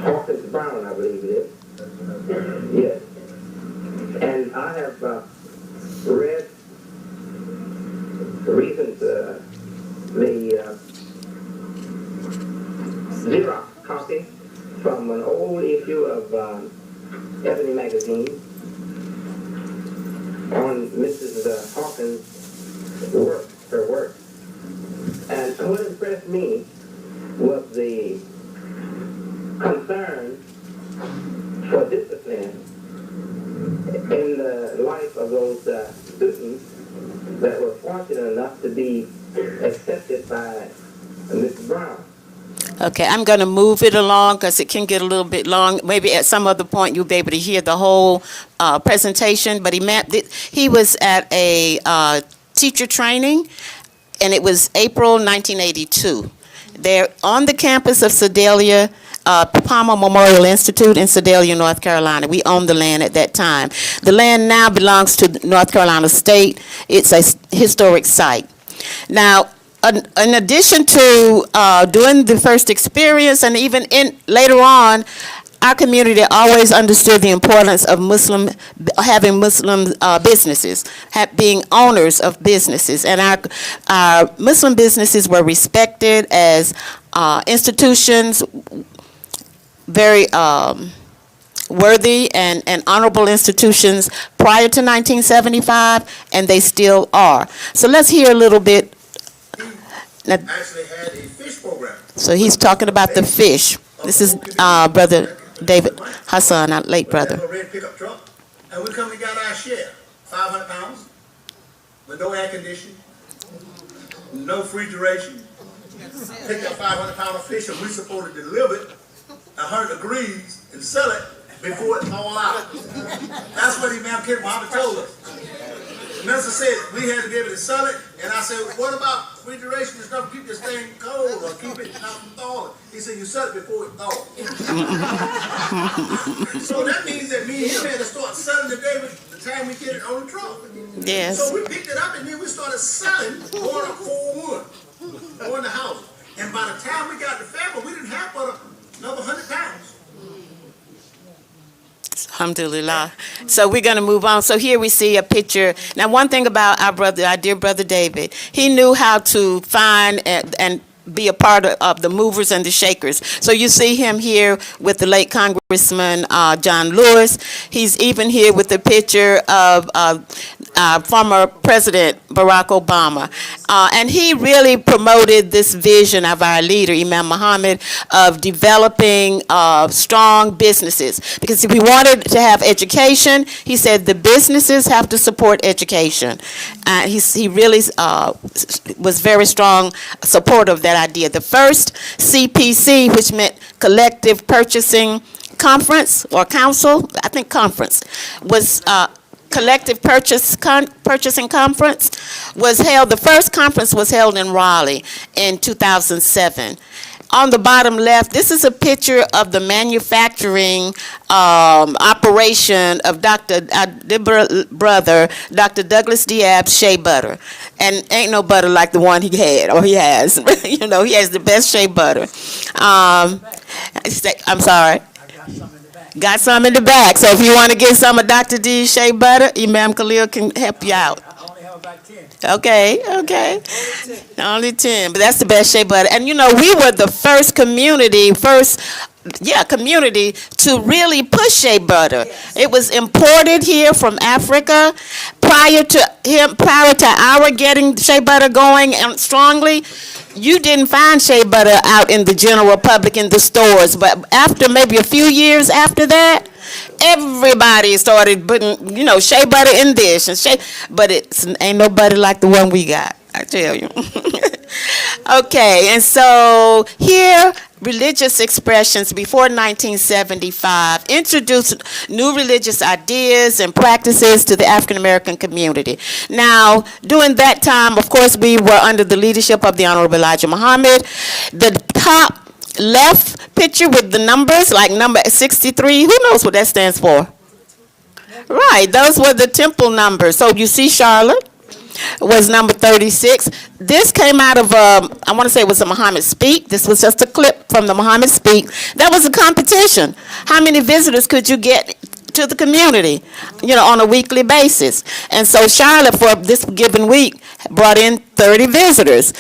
Hawkins Brown, I believe it is. Yes. And I have read the recent the Xerox copy from an old issue of Ebony magazine on Mrs. Hawkins' work, her work. And what impressed me was the concern for discipline in the life of those students that were fortunate enough to be accepted by Mrs. Brown.
Okay, I'm going to move it along because it can get a little bit long. Maybe at some other point you'll be able to hear the whole presentation. But he was at a teacher training, and it was April 1982. They're on the campus of Sedalia, Palmer Memorial Institute in Sedalia, North Carolina. We owned the land at that time. The land now belongs to North Carolina State. It's a historic site. Now, in addition to doing the first experience, and even later on, our community always understood the importance of having Muslim businesses, being owners of businesses, and our Muslim businesses were respected as institutions, very worthy and honorable institutions prior to 1975, and they still are. So let's hear a little bit.
Actually had a fish program.
So he's talking about the fish. This is Brother David Hassan, our late brother.
A red pickup truck, and we come and got our share, 500 pounds, with no air conditioning, no refrigeration. Picked up 500 pounds of fish, and we supposed to deliver it 100 degrees and sell it before it fall out. That's what Imam Kid Muhammad told us. The minister said we had to be able to sell it, and I said, what about refrigeration and stuff, keep this thing cold or keep it not from thawing? He said, you sell it before it thaws. So that means that me and him had to start selling the day the time we get it on the truck.
Yes.
So we picked it up and then we started selling, going up 4-1, going to house. And by the time we got to Fairmont, we didn't have but another 100 pounds.
Alhamdulillah. So we're going to move on. So here we see a picture. Now, one thing about our brother, our dear brother David, he knew how to find and be a part of the movers and the shakers. So you see him here with the late Congressman John Lewis. He's even here with the picture of former President Barack Obama. And he really promoted this vision of our leader, Imam Muhammad, of developing strong businesses. Because if we wanted to have education, he said the businesses have to support education. He really was very strong supporter of that idea. The first CPC, which meant Collective Purchasing Conference or Council, I think conference, was Collective Purchasing Conference was held, the first conference was held in Raleigh in 2007. On the bottom left, this is a picture of the manufacturing operation of Dr. brother, Dr. Douglas Diab's shea butter. And ain't no butter like the one he had, or he has. You know, he has the best shea butter. I'm sorry. Got some in the back. So if you want to get some of Dr. D's shea butter, Imam Khalil can help you out. Okay. Only 10, but that's the best shea butter. And you know, we were the first community to really push shea butter. It was imported here from Africa. Prior to our getting shea butter going strongly, you didn't find shea butter out in the general public in the stores. But after maybe a few years after that, everybody started putting, shea butter in this and shea, but it ain't no butter like the one we got, I tell you. Okay, and so here, religious expressions before 1975 introduced new religious ideas and practices to the African American community. Now, during that time, of course, we were under the leadership of the Honorable Elijah Muhammad. The top left picture with the numbers, like number 63, who knows what that stands for? Right, those were the temple numbers. So you see Charlotte was number 36. This came out of, I want to say it was a Muhammad Speak. This was just a clip from the Muhammad Speak. That was a competition. How many visitors could you get to the community, on a weekly basis? And so Charlotte, for this given week, brought in 30 visitors.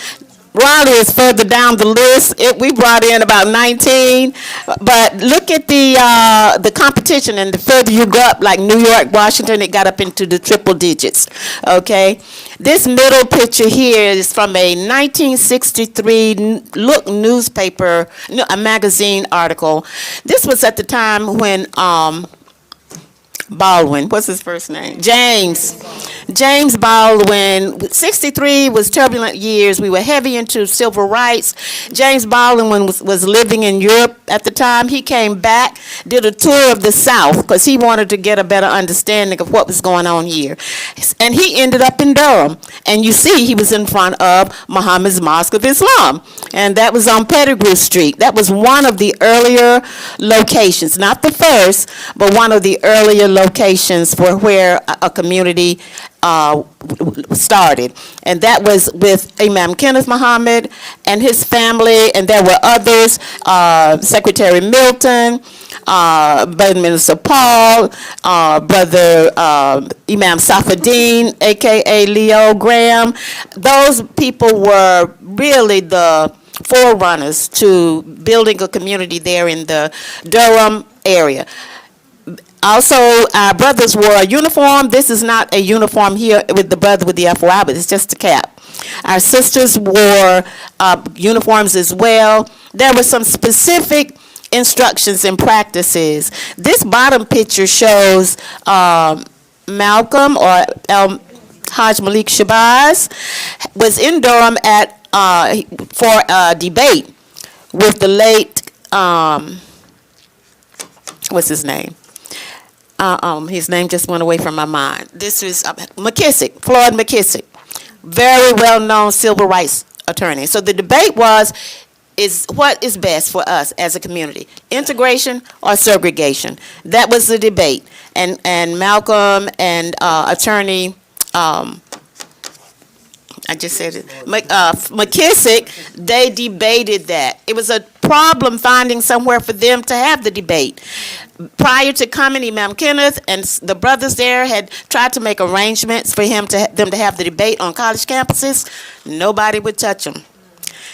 Raleigh is further down the list. We brought in about 19, but look at the competition, and the further you go up, like New York, Washington, it got up into the triple digits, okay? This middle picture here is from a 1963 Look newspaper, a magazine article. This was at the time when Baldwin, what's his first name? James Baldwin. 63 was turbulent years. We were heavy into civil rights. James Baldwin was living in Europe at the time. He came back, did a tour of the South because he wanted to get a better understanding of what was going on here. And he ended up in Durham. And you see he was in front of Muhammad's Mosque of Islam. And that was on Pettigrew Street. That was one of the earlier locations, not the first, but one of the earlier locations for where a community started. And that was with Imam Kenneth Muhammad and his family, and there were others, Secretary Milton, Brother Minister Paul, Brother Imam Safadine, a.k.a. Leo Graham. Those people were really the forerunners to building a community there in the Durham area. Also, our brothers wore a uniform. This is not a uniform here with the brother with the FY, but it's just a cap. Our sisters wore uniforms as well. There were some specific instructions and practices. This bottom picture shows Malcolm or Haj Malik Shabazz was in Durham for a debate with the late, what's his name? His name just went away from my mind. This was McKissick, Floyd McKissick, very well-known civil rights attorney. So the debate is what is best for us as a community, integration or segregation? That was the debate. And Malcolm and attorney, I just said it, McKissick, they debated that. It was a problem finding somewhere for them to have the debate. Prior to coming, Imam Kenneth and the brothers there had tried to make arrangements for them to have the debate on college campuses. Nobody would touch them.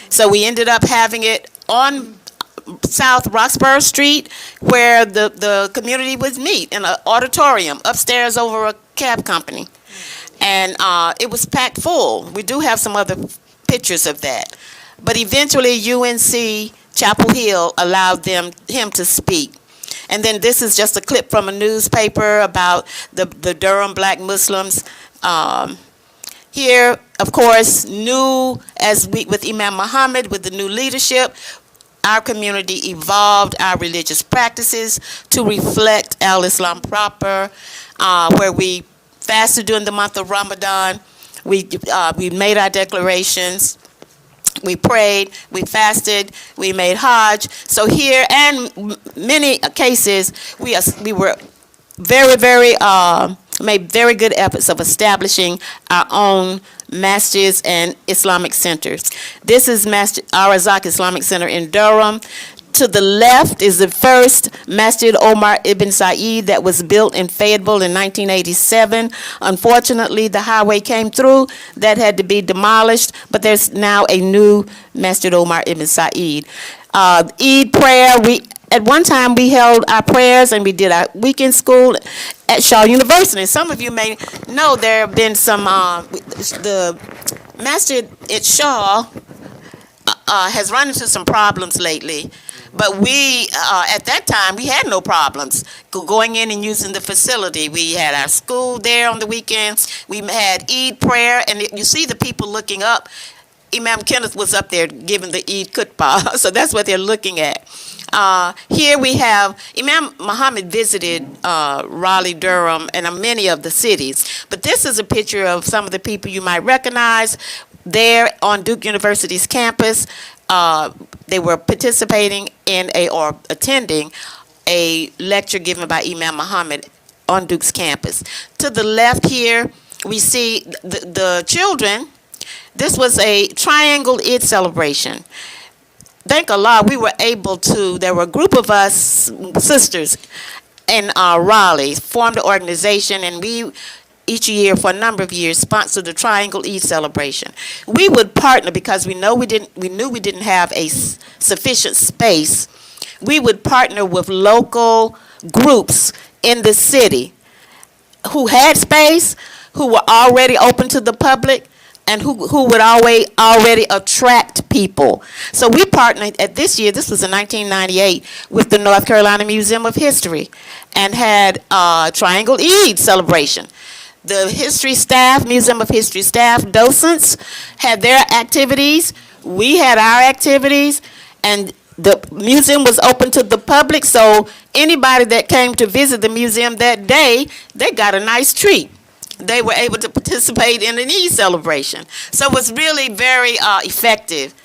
So we ended up having it on South Roxborough Street, where the community would meet in an auditorium upstairs over a cab company. And it was packed full. We do have some other pictures of that. But eventually UNC Chapel Hill allowed him to speak. And then this is just a clip from a newspaper about the Durham black Muslims. Here, of course, with Imam Muhammad, with the new leadership, our community evolved our religious practices to reflect Al-Islam proper, where we fasted during the month of Ramadan. We made our declarations. We prayed, we fasted, we made Hajj. So here, and many cases, we were made very good efforts of establishing our own masjids and Islamic centers. This is Masjid Al-Razak Islamic Center in Durham. To the left is the first Masjid Omar Ibn Said that was built in Fayetteville in 1987. Unfortunately, the highway came through. That had to be demolished, but there's now a new Masjid Omar Ibn Said. Eid prayer, at one time we held our prayers and we did our weekend school at Shaw University. Some of you may know there have been some, the Masjid at Shaw has run into some problems lately. But we, at that time, we had no problems going in and using the facility. We had our school there on the weekends. We had Eid prayer, and you see the people looking up. Imam Kenneth was up there giving the Eid khutbah, so that's what they're looking at. Here we have, Imam Muhammad visited Raleigh, Durham, and many of the cities. But this is a picture of some of the people you might recognize there on Duke University's campus. They were participating in or attending a lecture given by Imam Muhammad on Duke's campus. To the left here, we see the children. This was a triangle Eid celebration. Thank Allah, we were able to, there were a group of us sisters in Raleigh, formed an organization, and we each year for a number of years sponsored the Triangle Eid celebration. We would partner because we knew we didn't have a sufficient space. We would partner with local groups in the city who had space, who were already open to the public, and who would already attract people. So we partnered at this year, this was in 1998, with the North Carolina Museum of History and had a Triangle Eid celebration. The history staff, Museum of History staff, docents had their activities. We had our activities, and the museum was open to the public, so anybody that came to visit the museum that day, they got a nice treat. They were able to participate in an Eid celebration. So it was really very effective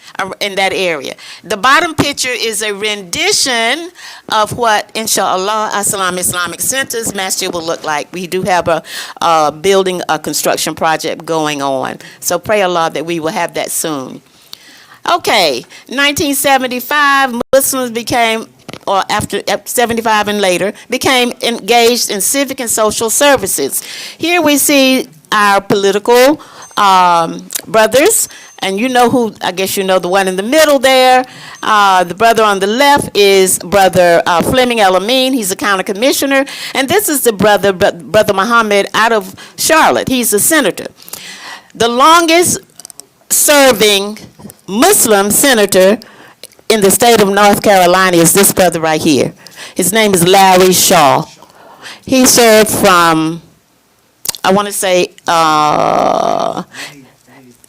in that area. The bottom picture is a rendition of what, inshallah, As-Salam Islamic Center's masjid will look like. We do have a building, a construction project going on. So pray Allah that we will have that soon. Okay, 1975, Muslims became, or after 75 and later, became engaged in civic and social services. Here we see our political brothers And you know who, I guess you know the one in the middle there. The brother on the left is Brother Fleming El-Amin. He's a county commissioner. And this is the Brother Muhammad out of Charlotte. He's a senator. The longest serving Muslim senator in the state of North Carolina is this brother right here. His name is Larry Shaw. He served from, I want to say,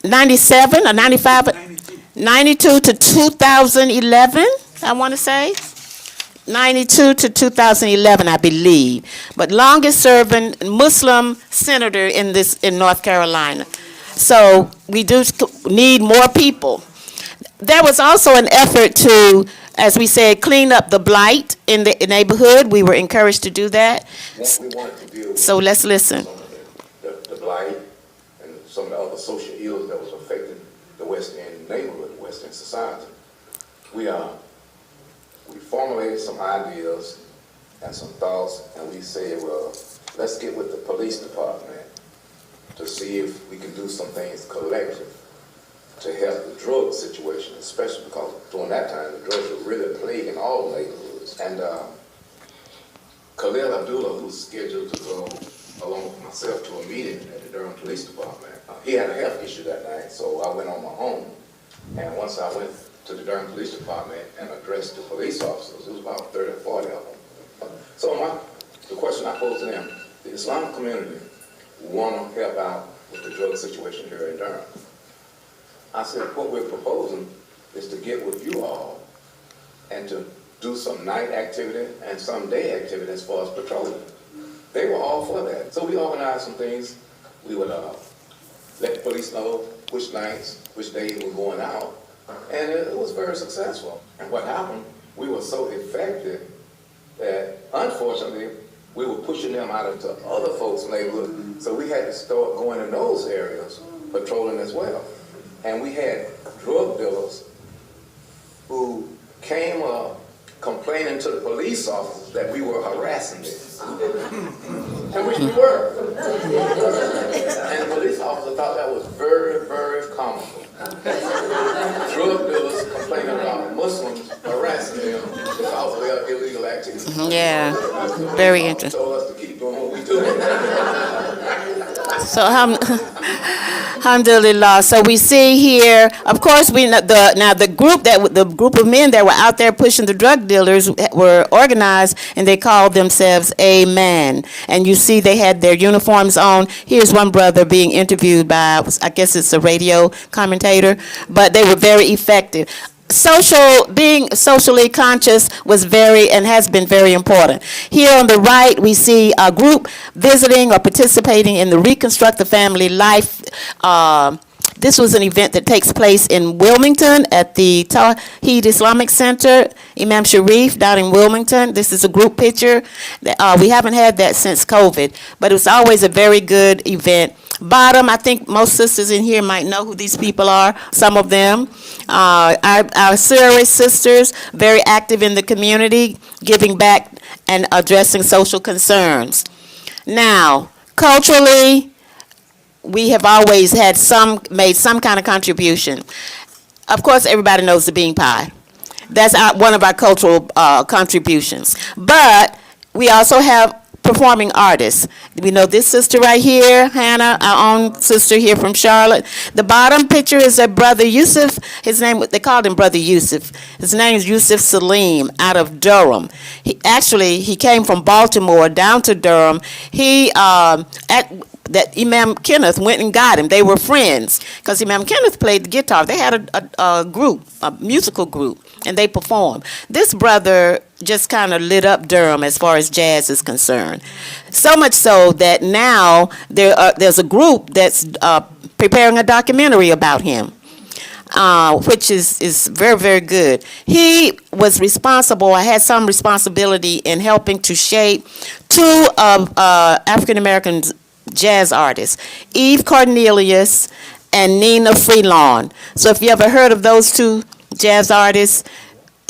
97 or 95, 92 to 2011, I want to say. 92 to 2011, I believe. But longest serving Muslim senator in North Carolina. So we do need more people. There was also an effort to, as we said, clean up the blight in the neighborhood. We were encouraged to do that.
We wanted to deal with
So let's listen.
the blight and some of the other social ills that was affecting the West End neighborhood, West End society. We formulated some ideas and some thoughts, and we said, well, let's get with the police department to see if we can do some things collective to help the drug situation, especially because during that time the drugs were really plaguing all the neighborhoods. And Khalil Abdullah, who's scheduled to go along with myself to a meeting at the Durham Police Department, he had a health issue that night, so I went on my own. And once I went to the Durham Police Department and addressed the police officers, it was about 30 or 40 of them. So the question I posed to them, the Islamic community want to help out with the drug situation here in Durham. I said, what we're proposing is to get with you all and to do some night activity and some day activity as far as patrolling. They were all for that. So we organized some things. We would let the police know which nights, which days we're going out. And it was very successful. And what happened, we were so effective that unfortunately, we were pushing them out into other folks' neighborhood. So we had to start going in those areas, patrolling as well. And we had drug dealers who came up complaining to the police officers that we were harassing them. And which we were. And the police officer thought that was very, very comical. Drug dealers complaining about Muslims harassing them because of their illegal activities.
Yeah, very interesting.
Told us to keep doing what we do.
So, alhamdulillah. So we see here, of course, the group of men that were out there pushing the drug dealers were organized, and they called themselves Amen. And you see, they had their uniforms on. Here's one brother being interviewed by, I guess it's a radio commentator, but they were very effective. Being socially conscious was very and has been very important. Here on the right, we see a group visiting or participating in the Reconstruct the Family Life. This was an event that takes place in Wilmington at the Tawheed Islamic Center, Imam Sharif down in Wilmington. This is a group picture. We haven't had that since COVID, but it was always a very good event. Bottom, I think most sisters in here might know who these people are, some of them. Our Syrian sisters, very active in the community, giving back and addressing social concerns. Now, culturally, we have always had made some kind of contribution. Of course, everybody knows the bean pie. That's one of our cultural contributions. But we also have performing artists. We know this sister right here, Hannah, our own sister here from Charlotte. The bottom picture is a brother Yusuf. They called him Brother Yusuf. His name is Yusuf Salim out of Durham. He came from Baltimore down to Durham. That Imam Kenneth went and got him. They were friends because Imam Kenneth played the guitar. They had a musical group, and they performed. This brother just kind of lit up Durham as far as jazz is concerned. So much so that now there's a group that's preparing a documentary about him. Which is very, very good. He was responsible, had some responsibility in helping to shape two of African-American jazz artists, Eve Cornelius and Nina Freelon. So if you ever heard of those two jazz artists,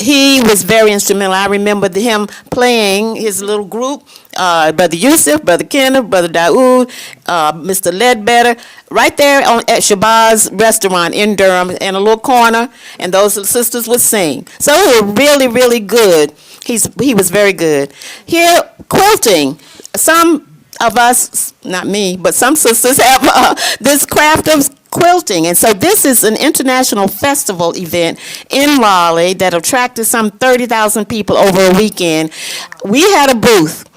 he was very instrumental. I remember him playing his little group, Brother Yusuf, Brother Kenneth, Brother Daoud, Mr. Ledbetter, right there at Shabazz restaurant in Durham in a little corner, and those sisters would sing. So it was really, really good. He was very good. Here, quilting. Some of us, not me, but some sisters have this craft of quilting. And so this is an international festival event in Raleigh that attracted some 30,000 people over a weekend. We had a booth,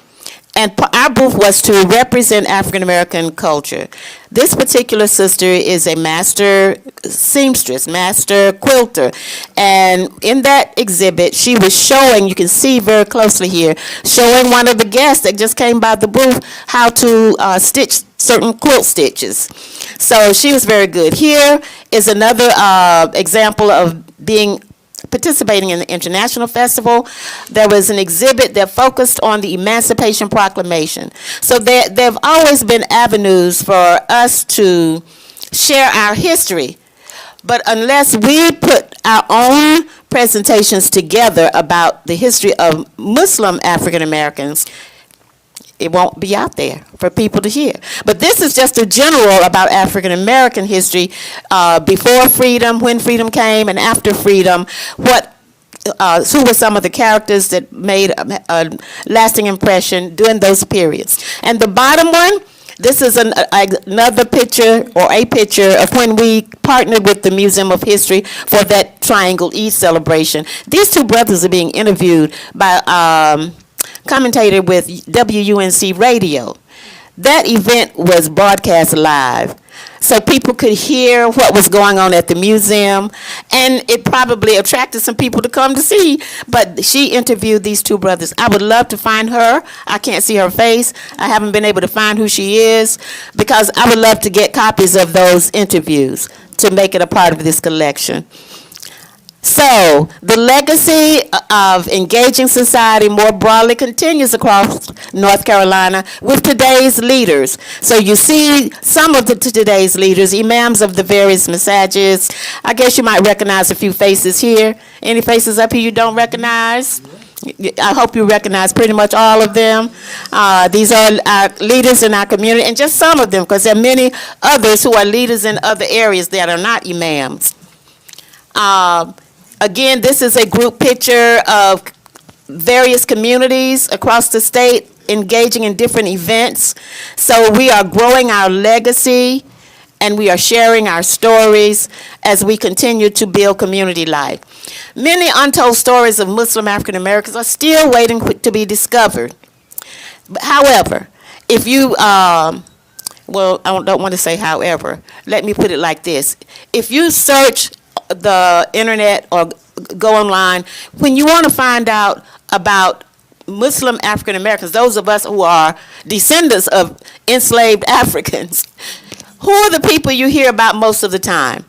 and our booth was to represent African American culture. This particular sister is a master seamstress, master quilter. And in that exhibit, she was showing, you can see very closely here, showing one of the guests that just came by the booth how to stitch certain quilt stitches. So she was very good. Here is another example of participating in the International Festival. There was an exhibit that focused on the Emancipation Proclamation. So there have always been avenues for us to share our history. But unless we put our own presentations together about the history of Muslim African Americans, it won't be out there for people to hear. But this is just a general about African American history, before freedom, when freedom came, and after freedom. Who were some of the characters that made a lasting impression during those periods. And the bottom one, this is another picture, or a picture, of when we partnered with the Museum of History for that Triangle Eid celebration. These two brothers are being interviewed by commentator with WUNC Radio. That event was broadcast live, so people could hear what was going on at the museum, and it probably attracted some people to come to see. But she interviewed these two brothers. I would love to find her. I can't see her face. I haven't been able to find who she is, because I would love to get copies of those interviews to make it a part of this collection. So, the legacy of engaging society more broadly continues across North Carolina with today's leaders. So you see some of today's leaders, imams of the various masjids. I guess you might recognize a few faces here. Any faces up here you don't recognize? I hope you recognize pretty much all of them. These are our leaders in our community, and just some of them, because there are many others who are leaders in other areas that are not imams. Again, this is a group picture of various communities across the state engaging in different events. So we are growing our legacy, and we are sharing our stories as we continue to build community life. Many untold stories of Muslim African Americans are still waiting to be discovered. However, if you, well, I don't want to say however, let me put it like this. If you search the internet or go online, when you want to find out about Muslim African Americans, those of us who are descendants of enslaved Africans, who are the people you hear about most of the time?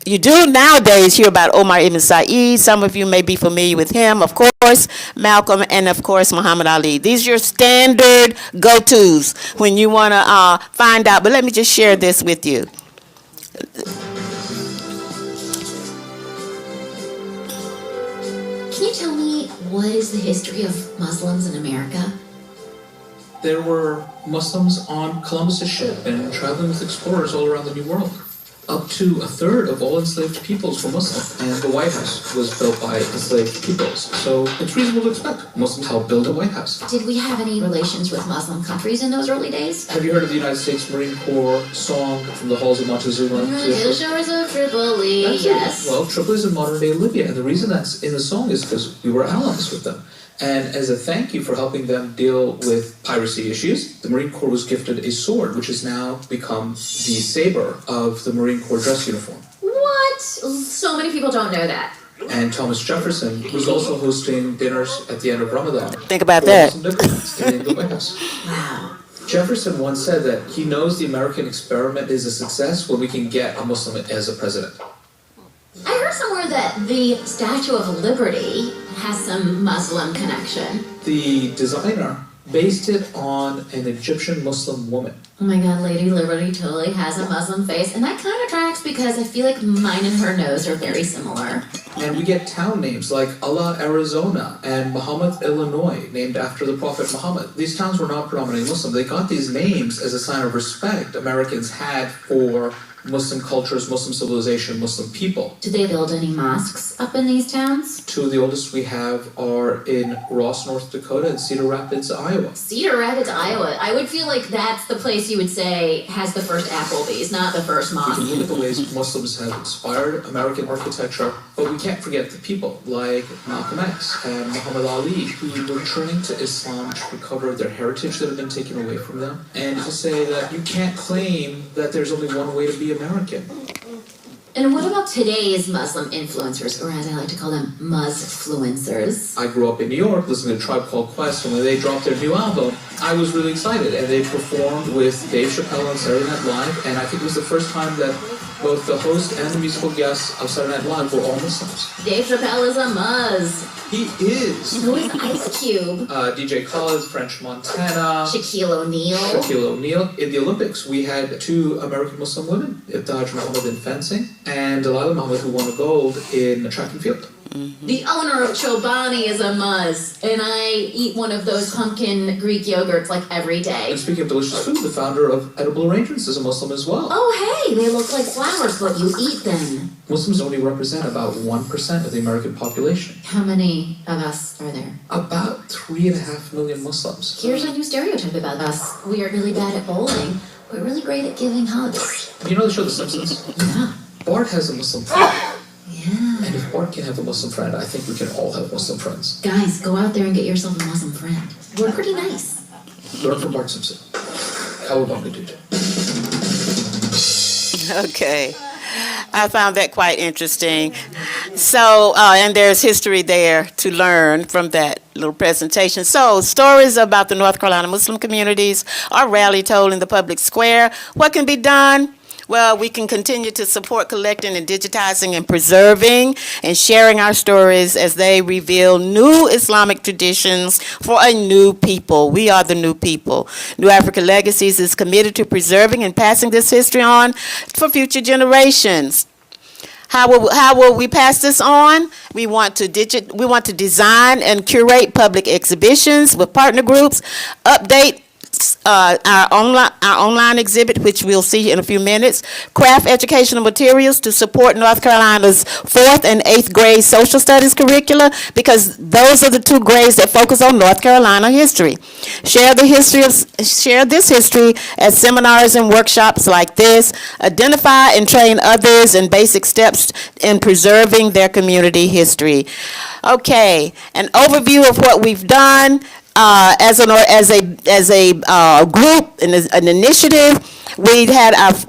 You do nowadays hear about Omar Ibn Said. Some of you may be familiar with him, of course, Malcolm, and of course Muhammad Ali. These are your standard go-tos when you want to find out. But let me just share this with you.
Can you tell me what is the history of Muslims in America?
There were Muslims on Columbus's ship and traveling with explorers all around the New World. Up to a third of all enslaved peoples were Muslim, and the White House was built by enslaved peoples. So it's reasonable to expect Muslims helped build a White House.
Did we have any relations with Muslim countries in those early days?
Have you heard of the United States Marine Corps song from the halls of Montezuma?
The shores of Tripoli,
That's
yes.
it. Well, Tripoli is in modern-day Libya, and the reason that's in the song is because we were allies with them. And as a thank you for helping them deal with piracy issues, the Marine Corps was gifted a sword, which has now become the saber of the Marine Corps dress uniform.
What? So many people don't know that.
And Thomas Jefferson was also hosting dinners at the end of Ramadan.
Think about that.
In the White House.
Wow.
Jefferson once said that he knows the American experiment is a success when we can get a Muslim as a president.
I heard somewhere that the Statue of Liberty has some Muslim connection.
The designer based it on an Egyptian Muslim woman.
Oh my God, Lady Liberty totally has a Muslim face, and that kind of tracks because I feel like mine and her nose are very similar.
And we get town names like Allah, Arizona, and Muhammad, Illinois, named after the Prophet Muhammad. These towns were not predominantly Muslim. They got these names as a sign of respect Americans had for Muslim cultures, Muslim civilization, Muslim people.
Do they build any mosques up in these towns?
Two of the oldest we have are in Ross, North Dakota, and Cedar Rapids, Iowa.
Cedar Rapids, Iowa. I would feel like that's the place you would say has the first Applebee's, not the first
We
mosque.
can look at the ways Muslims have inspired American architecture, but we can't forget the people like Malcolm X and Muhammad Ali, who were turning to Islam to recover their heritage that had been taken away from them, and to say that you can't claim that there's only one way to be American.
And what about today's Muslim influencers, or as I like to call them, Musfluencers?
I grew up in New York listening to Tribe Called Quest, and when they dropped their new album, I was really excited. And they performed with Dave Chappelle on Saturday Night Live, and I think it was the first time that both the host and the musical guests of Saturday Night Live were all Muslims.
Dave Chappelle is a Muzz.
He is.
Who is Ice Cube?
DJ Khaled, French Montana.
Shaquille O'Neal.
Shaquille O'Neal. In the Olympics, we had two American Muslim women, Ibtihaj Muhammad in fencing, and Delilah Muhammad, who won a gold in track and field.
The owner of Chobani is a Muzz, and I eat one of those pumpkin Greek yogurts like every day.
And speaking of delicious food, the founder of Edible Arrangements is a Muslim as well.
Oh hey, they look like flowers, but you eat them.
Muslims only represent about 1% of the American population.
How many of us are there?
About 3.5 million Muslims.
Here's a new stereotype about us. We are really bad at bowling, but really great at giving hugs.
You know the show The Simpsons?
Yeah.
Bart has a Muslim friend.
Yeah.
And if Bart can have a Muslim friend, I think we can all have Muslim friends.
Guys, go out there and get yourself a Muslim friend. We're pretty nice.
Learn from Bart Simpson. Cowabunga dude.
Okay. I found that quite interesting. So, and there's history there to learn from that little presentation. So, stories about the North Carolina Muslim communities are rarely told in the public square. What can be done? Well, we can continue to support collecting and digitizing and preserving and sharing our stories as they reveal new Islamic traditions for a new people. We are the new people. New Africa Legacies is committed to preserving and passing this history on for future generations. How will we pass this on? We want to design and curate public exhibitions with partner groups, update our online exhibit, which we'll see in a few minutes, craft educational materials to support North Carolina's 4th and 8th grade social studies curricula, because those are the two grades that focus on North Carolina history. Share this history at seminars and workshops like this. Identify and train others in basic steps in preserving their community history. Okay, an overview of what we've done. As a group, an initiative, we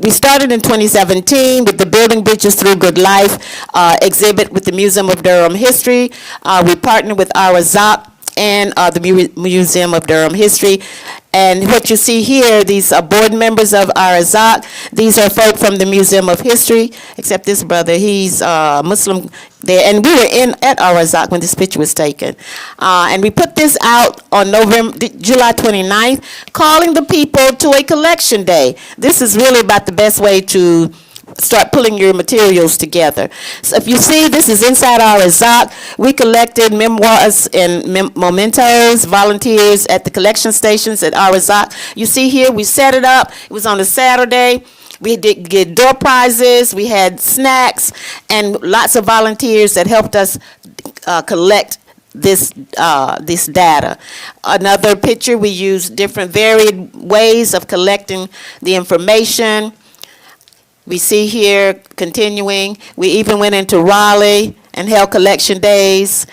started in 2017 with the Building Bridges Through Good Life exhibit with the Museum of Durham History. We partnered with Arazak and the Museum of Durham History. And what you see here, these are board members of Arazak. These are folk from the Museum of History, except this brother, he's Muslim there. And we were at Arazak when this picture was taken. And we put this out on July 29th, calling the people to a collection day. This is really about the best way to start pulling your materials together. So if you see, this is inside our Arazak. We collected memoirs and mementos, volunteers at the collection stations at Arazak. You see here, we set it up. It was on a Saturday. We did get door prizes. We had snacks and lots of volunteers that helped us collect this data. Another picture, we used different varied ways of collecting the information. We see here, continuing, we even went into Raleigh and held collection days.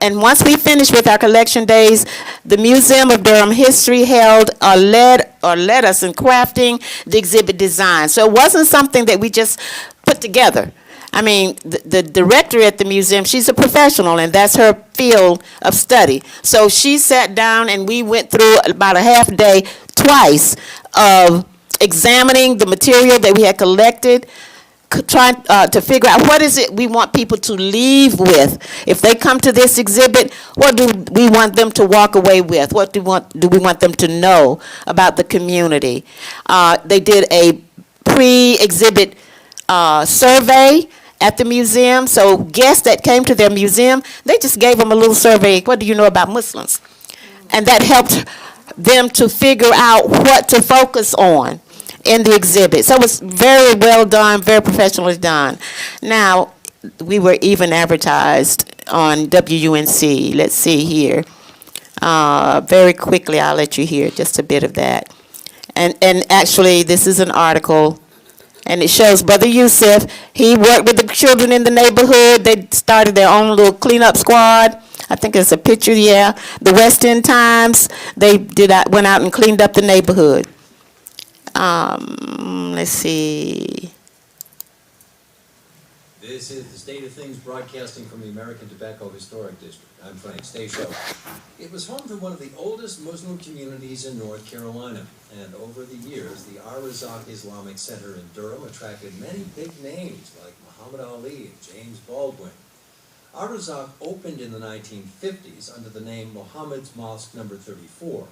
And once we finished with our collection days, the Museum of Durham History led us in crafting the exhibit design. So it wasn't something that we just put together. I mean, the director at the museum, she's a professional, and that's her field of study. So she sat down and we went through about a half day twice of examining the material that we had collected, trying to figure out what is it we want people to leave with. If they come to this exhibit, what do we want them to walk away with? What do we want them to know about the community? They did a pre-exhibit survey, at the museum. So guests that came to their museum, they just gave them a little survey. What do you know about Muslims? And that helped them to figure out what to focus on in the exhibit. So it was very well done, very professionally done. Now, we were even advertised on WUNC. Let's see here. Very quickly, I'll let you hear just a bit of that. And actually, this is an article, and it shows Brother Yusuf. He worked with the children in the neighborhood. They started their own little cleanup squad. I think there's a picture, yeah. The West End Times, they went out and cleaned up the neighborhood. Let's see.
This is the State of Things broadcasting from the American Tobacco Historic District. I'm Frank Stasio. It was home to one of the oldest Muslim communities in North Carolina. And over the years, the Ar-Razak Islamic Center in Durham attracted many big names like Muhammad Ali and James Baldwin. Ar-Razak opened in the 1950s under the name Muhammad's Mosque No. 34.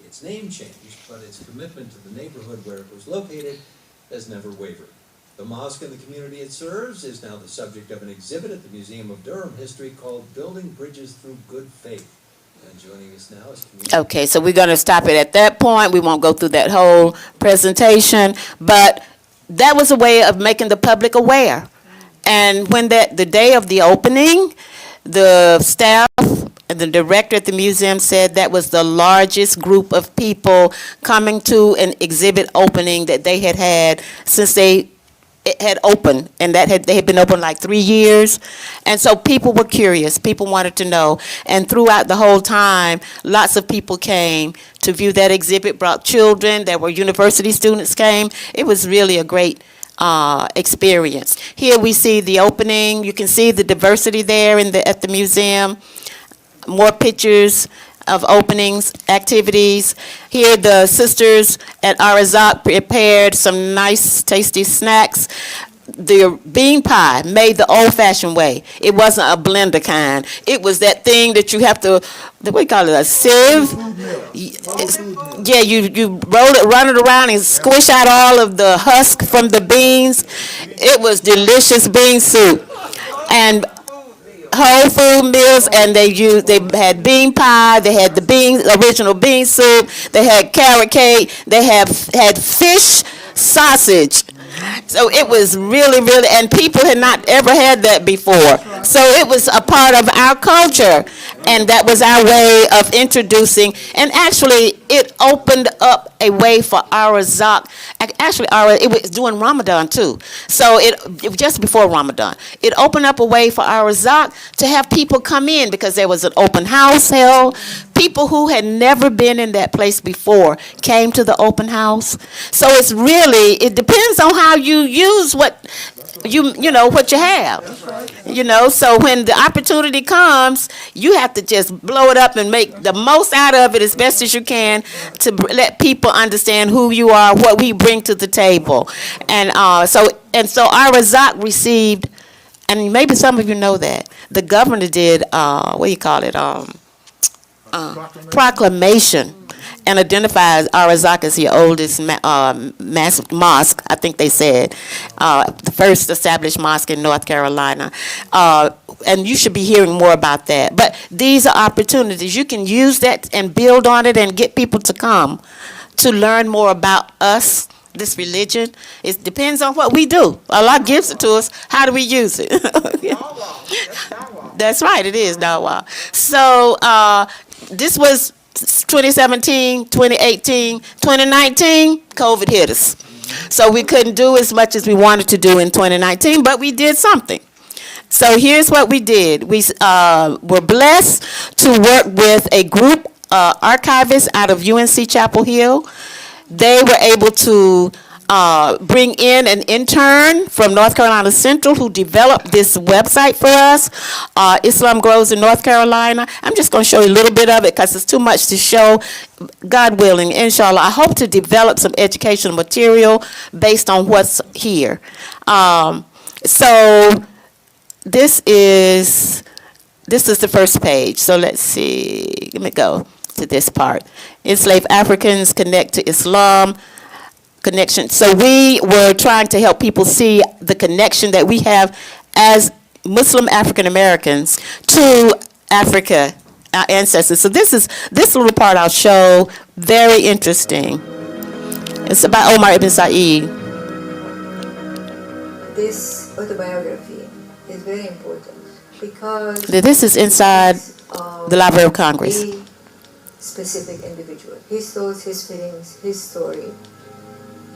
Its name changed, but its commitment to the neighborhood where it was located has never wavered. The mosque and the community it serves is now the subject of an exhibit at the Museum of Durham History called Building Bridges Through Good Faith. And joining us now is community.
Okay, so we're going to stop it at that point. We won't go through that whole presentation, but that was a way of making the public aware. And when the day of the opening, the staff and the director at the museum said that was the largest group of people coming to an exhibit opening that they had had since it had opened, and they had been open like 3 years. And so people were curious. People wanted to know. And throughout the whole time, lots of people came to view that exhibit, brought children. There were university students came. It was really a great experience. Here we see the opening. You can see the diversity there at the museum. More pictures of openings, activities. Here the sisters at Ar-Razak prepared some nice tasty snacks. The bean pie made the old-fashioned way. It wasn't a blender kind. It was that thing that you have to, what do you call it, a sieve? Yeah, you roll it, run it around and squish out all of the husk from the beans. It was delicious bean soup. And whole food meals, and they had bean pie, they had the original bean soup, they had carrot cake, they had fish sausage. So it was really, really, and people had not ever had that before. So it was a part of our culture, and that was our way of introducing, and actually it opened up a way for Ar-Razak. Actually, it was during Ramadan too. So it was just before Ramadan. It opened up a way for Ar-Razak to have people come in because there was an open house held. People who had never been in that place before came to the open house. So it depends on how you use what what you have. So when the opportunity comes, you have to just blow it up and make the most out of it as best as you can to let people understand who you are, what we bring to the table. And so Ar-Razak received, and maybe some of you know that, the governor did, proclamation, and identifies Ar-Razak as the oldest mosque, I think they said, the first established mosque in North Carolina. And you should be hearing more about that. But these are opportunities. You can use that and build on it and get people to come to learn more about us, this religion. It depends on what we do. Allah gives it to us. How do we use it? That's right, it is Dawah. So this was 2017, 2018, 2019, COVID hit us. So we couldn't do as much as we wanted to do in 2019, but we did something. So here's what we did. We were blessed to work with a group archivists out of UNC Chapel Hill. They were able to bring in an intern from North Carolina Central who developed this website for us, Islam Grows in North Carolina. I'm just going to show you a little bit of it because it's too much to show. God willing, inshallah, I hope to develop some educational material based on what's here. So this is the first page. So let's see. Let me go to this part. Enslaved Africans connect to Islam. Connection. So we were trying to help people see the connection that we have as Muslim African Americans to Africa, our ancestors. So this little part I'll show, very interesting. It's about Omar ibn Said.
This autobiography is very important because
This is inside the Library of Congress.
a specific individual. His thoughts, his feelings, his story.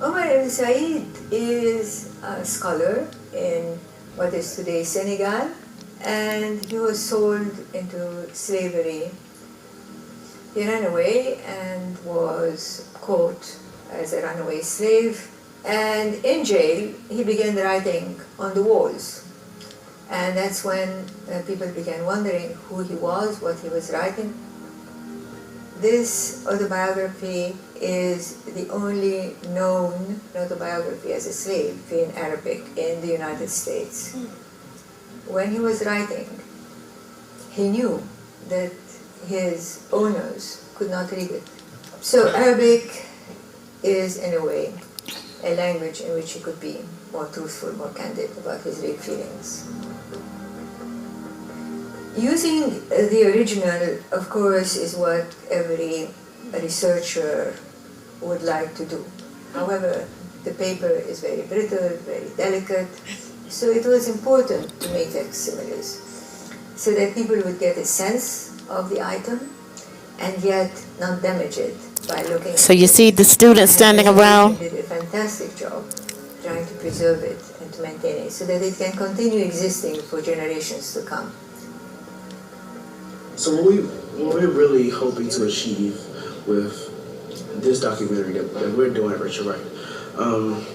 Omar ibn Said is a scholar in what is today Senegal, and he was sold into slavery. He ran away and was caught as a runaway slave, and in jail he began writing on the walls. And that's when people began wondering who he was, what he was writing. This autobiography is the only known autobiography as a slave in Arabic in the United States. When he was writing, he knew that his owners could not read it. So Arabic is, in a way, a language in which he could be more truthful, more candid about his real feelings. Using the original, of course, is what every researcher would like to do. However, the paper is very brittle, very delicate, so it was important to make facsimiles so that people would get a sense of the item and yet not damage it by looking
So
at
you
it.
see the students standing
And
around?
they did a fantastic job trying to preserve it and to maintain it so that it can continue existing for generations to come.
So what we're really hoping to achieve with this documentary that we're doing at Richard Wright,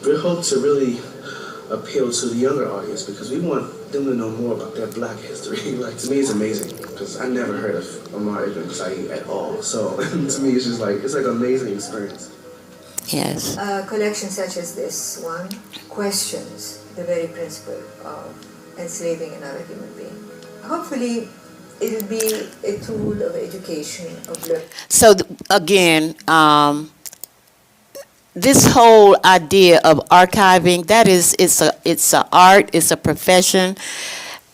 we hope to really appeal to the younger audience because we want them to know more about their Black history. Like, to me, it's amazing because I never heard of Omar ibn Said at all. So to me, it's just like, it's like an amazing experience.
Yes.
A collection such as this one questions the very principle of enslaving another human being. Hopefully, it'll be a tool of education, of learning.
So again, this whole idea of archiving, that is, it's a art, it's a profession,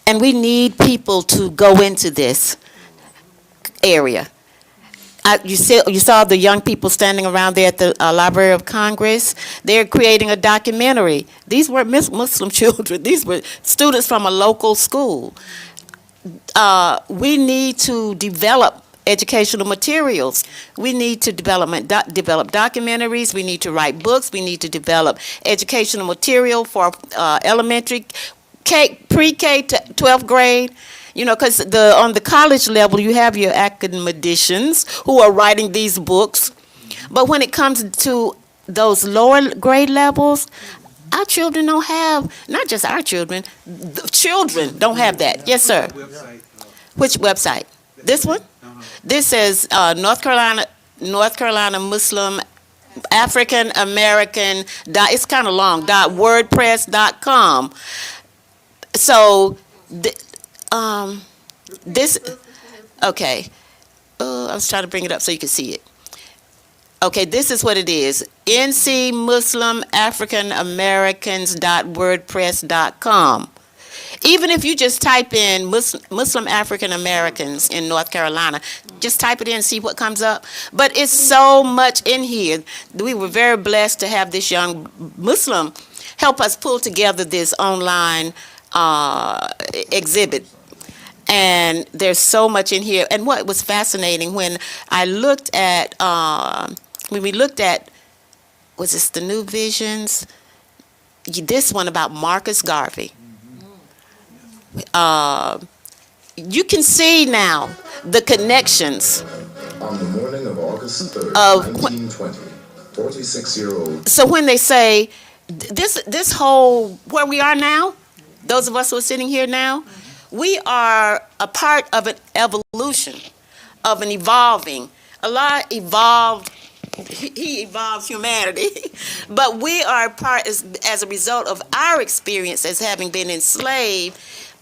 and we need people to go into this area. You saw the young people standing around there at the Library of Congress. They're creating a documentary. These were Muslim children. These were students from a local school. We need to develop educational materials. We need to develop documentaries. We need to write books. We need to develop educational material for elementary, pre-K to 12th grade. You know, because on the college level, you have your academicians who are writing these books. But when it comes to those lower grade levels, our children don't have, not just our children, the children don't have that. Yes, sir. Which website? This one? This says North Carolina Muslim African American. It's kind of long. .wordpress.com. So this. Okay. I was trying to bring it up so you can see it. Okay, this is what it is. ncmuslimafricanamericans.wordpress.com. Even if you just type in Muslim African Americans in North Carolina, just type it in and see what comes up. But it's so much in here. We were very blessed to have this young Muslim help us pull together this online exhibit. And there's so much in here. And what was fascinating when I looked at, when we looked at, was this the New Visions? This one about Marcus Garvey. You can see now the connections.
On the morning of August 3rd, 1920, 46-year-old.
So when they say, this whole, where we are now, those of us who are sitting here now, we are a part of an evolution, of an evolving. Allah evolved, He evolves humanity, but we are a part as a result of our experience as having been enslaved.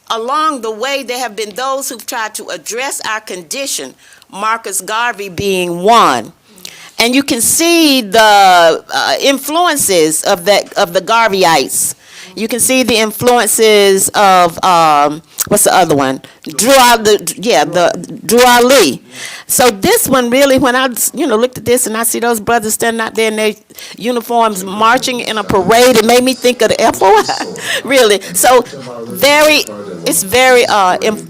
Along the way, there have been those who've tried to address our condition, Marcus Garvey being one. And you can see the influences of the Garveyites You can see the influences of what's the other one? Drew Ali. So this one really, when I looked at this and I see those brothers standing out there in their uniforms marching in a parade, it made me think of the FOI. Really. So it's very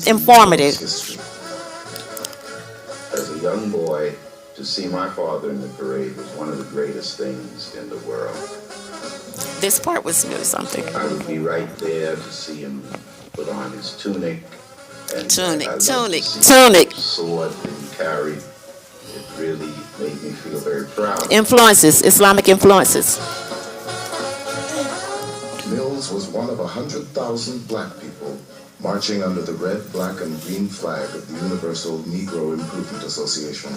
informative.
As a young boy, to see my father in the parade was one of the greatest things in the world.
This part was really something.
I would be right there to see him put on his tunic. And
Tunic.
sword that he carried. It really made me feel very proud.
Influences, Islamic influences.
Mills was one of 100,000 black people marching under the red, black, and green flag of the Universal Negro Improvement Association.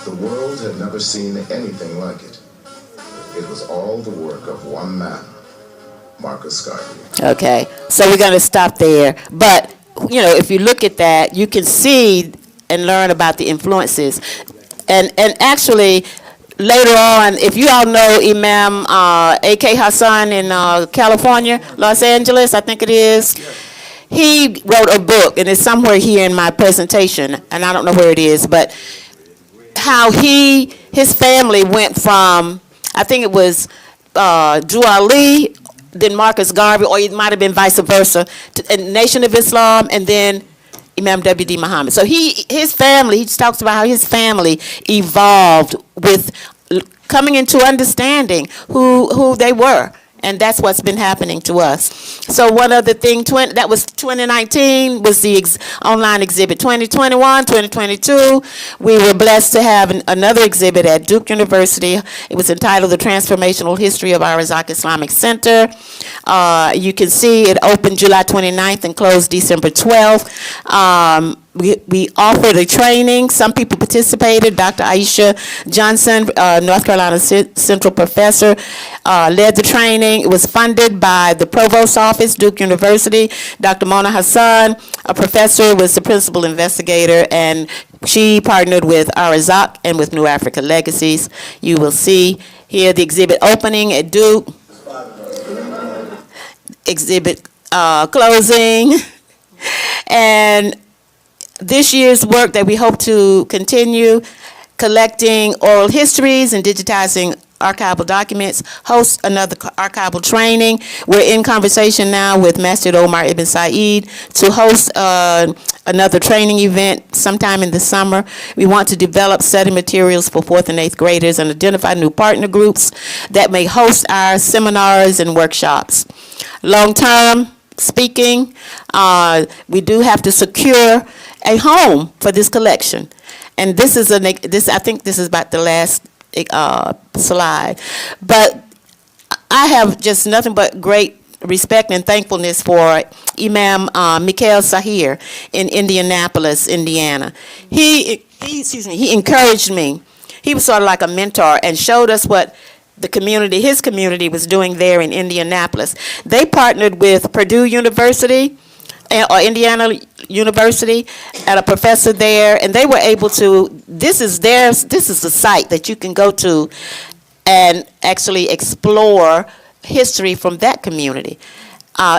The world had never seen anything like it. It was all the work of one man, Marcus Garvey.
Okay, so we're going to stop there. But, if you look at that, you can see and learn about the influences. And actually, later on, if you all know Imam A.K. Hassan in California, Los Angeles, I think it is, he wrote a book, and it's somewhere here in my presentation, and I don't know where it is, but how his family went from, I think it was Drew Ali, then Marcus Garvey, or it might have been vice versa, to Nation of Islam, and then Imam W.D. Muhammad. So his family, he talks about how his family evolved with coming into understanding who they were. And that's what's been happening to us. So one other thing, that was 2019, was the online exhibit. 2021, 2022, we were blessed to have another exhibit at Duke University. It was entitled The Transformational History of Our Razak Islamic Center. You can see it opened July 29th and closed December 12th. We offered a training. Some people participated. Dr. Aisha Johnson, North Carolina Central professor, led the training. It was funded by the Provost's Office, Duke University. Dr. Mona Hassan, a professor, was the principal investigator, and she partnered with Arazak and with New Africa Legacies. You will see here the exhibit opening at Duke, exhibit closing, and this year's work that we hope to continue, collecting oral histories and digitizing archival documents, host another archival training. We're in conversation now with Masjid Omar Ibn Said to host another training event sometime in the summer. We want to develop study materials for 4th and 8th graders and identify new partner groups that may host our seminars and workshops. Long-term speaking, we do have to secure a home for this collection, and I think this is about the last slide. But I have just nothing but great respect and thankfulness for Imam Mikhail Sahir in Indianapolis, Indiana. He encouraged me. He was sort of like a mentor and showed us what his community was doing there in Indianapolis. They partnered with Purdue University or Indiana University and a professor there, and they were able to, this is the site that you can go to and actually explore history from that community.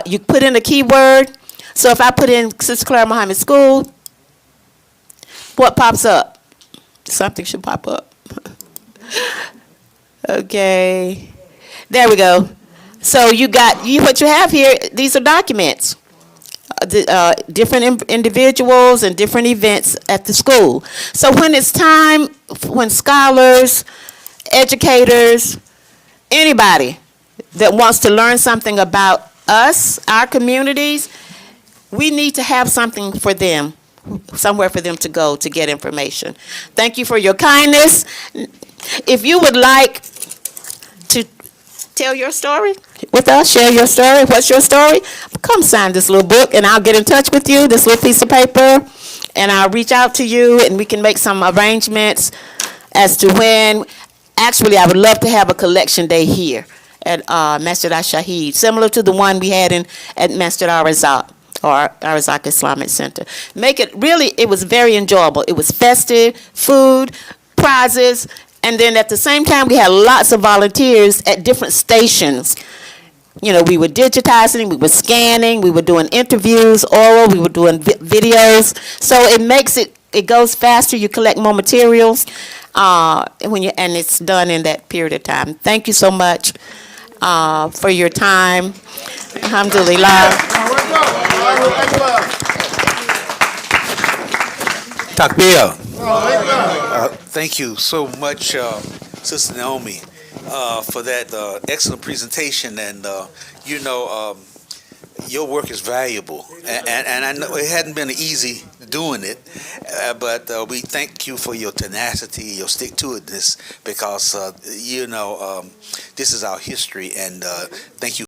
You put in a keyword. So if I put in Sister Clara Muhammad School, what pops up? Something should pop up. Okay, there we go. So what you have here, these are documents. Different individuals and different events at the school. So when it's time, when scholars, educators, anybody that wants to learn something about us, our communities, we need to have something for them, somewhere for them to go to get information. Thank you for your kindness. If you would like to tell your story with us, share your story. What's your story? Come sign this little book, and I'll get in touch with you, this little piece of paper, and I'll reach out to you, and we can make some arrangements as to when. Actually, I would love to have a collection day here at Masjid Ash-Shaheed, similar to the one we had at Masjid Al-Razak, or Razak Islamic Center. It was very enjoyable. It was festive, food, prizes, and then at the same time, we had lots of volunteers at different stations we were digitizing, we were scanning, we were doing interviews, oral, we were doing videos. So it goes faster. You collect more materials, and it's done in that period of time. Thank you so much for your time. Alhamdulillah.
Takbir. Thank you so much, Sister Naomi, for that excellent presentation. And, your work is valuable. And I know it hadn't been easy doing it, but we thank you for your tenacity, your stick-to-itness, because, this is our history. And thank you.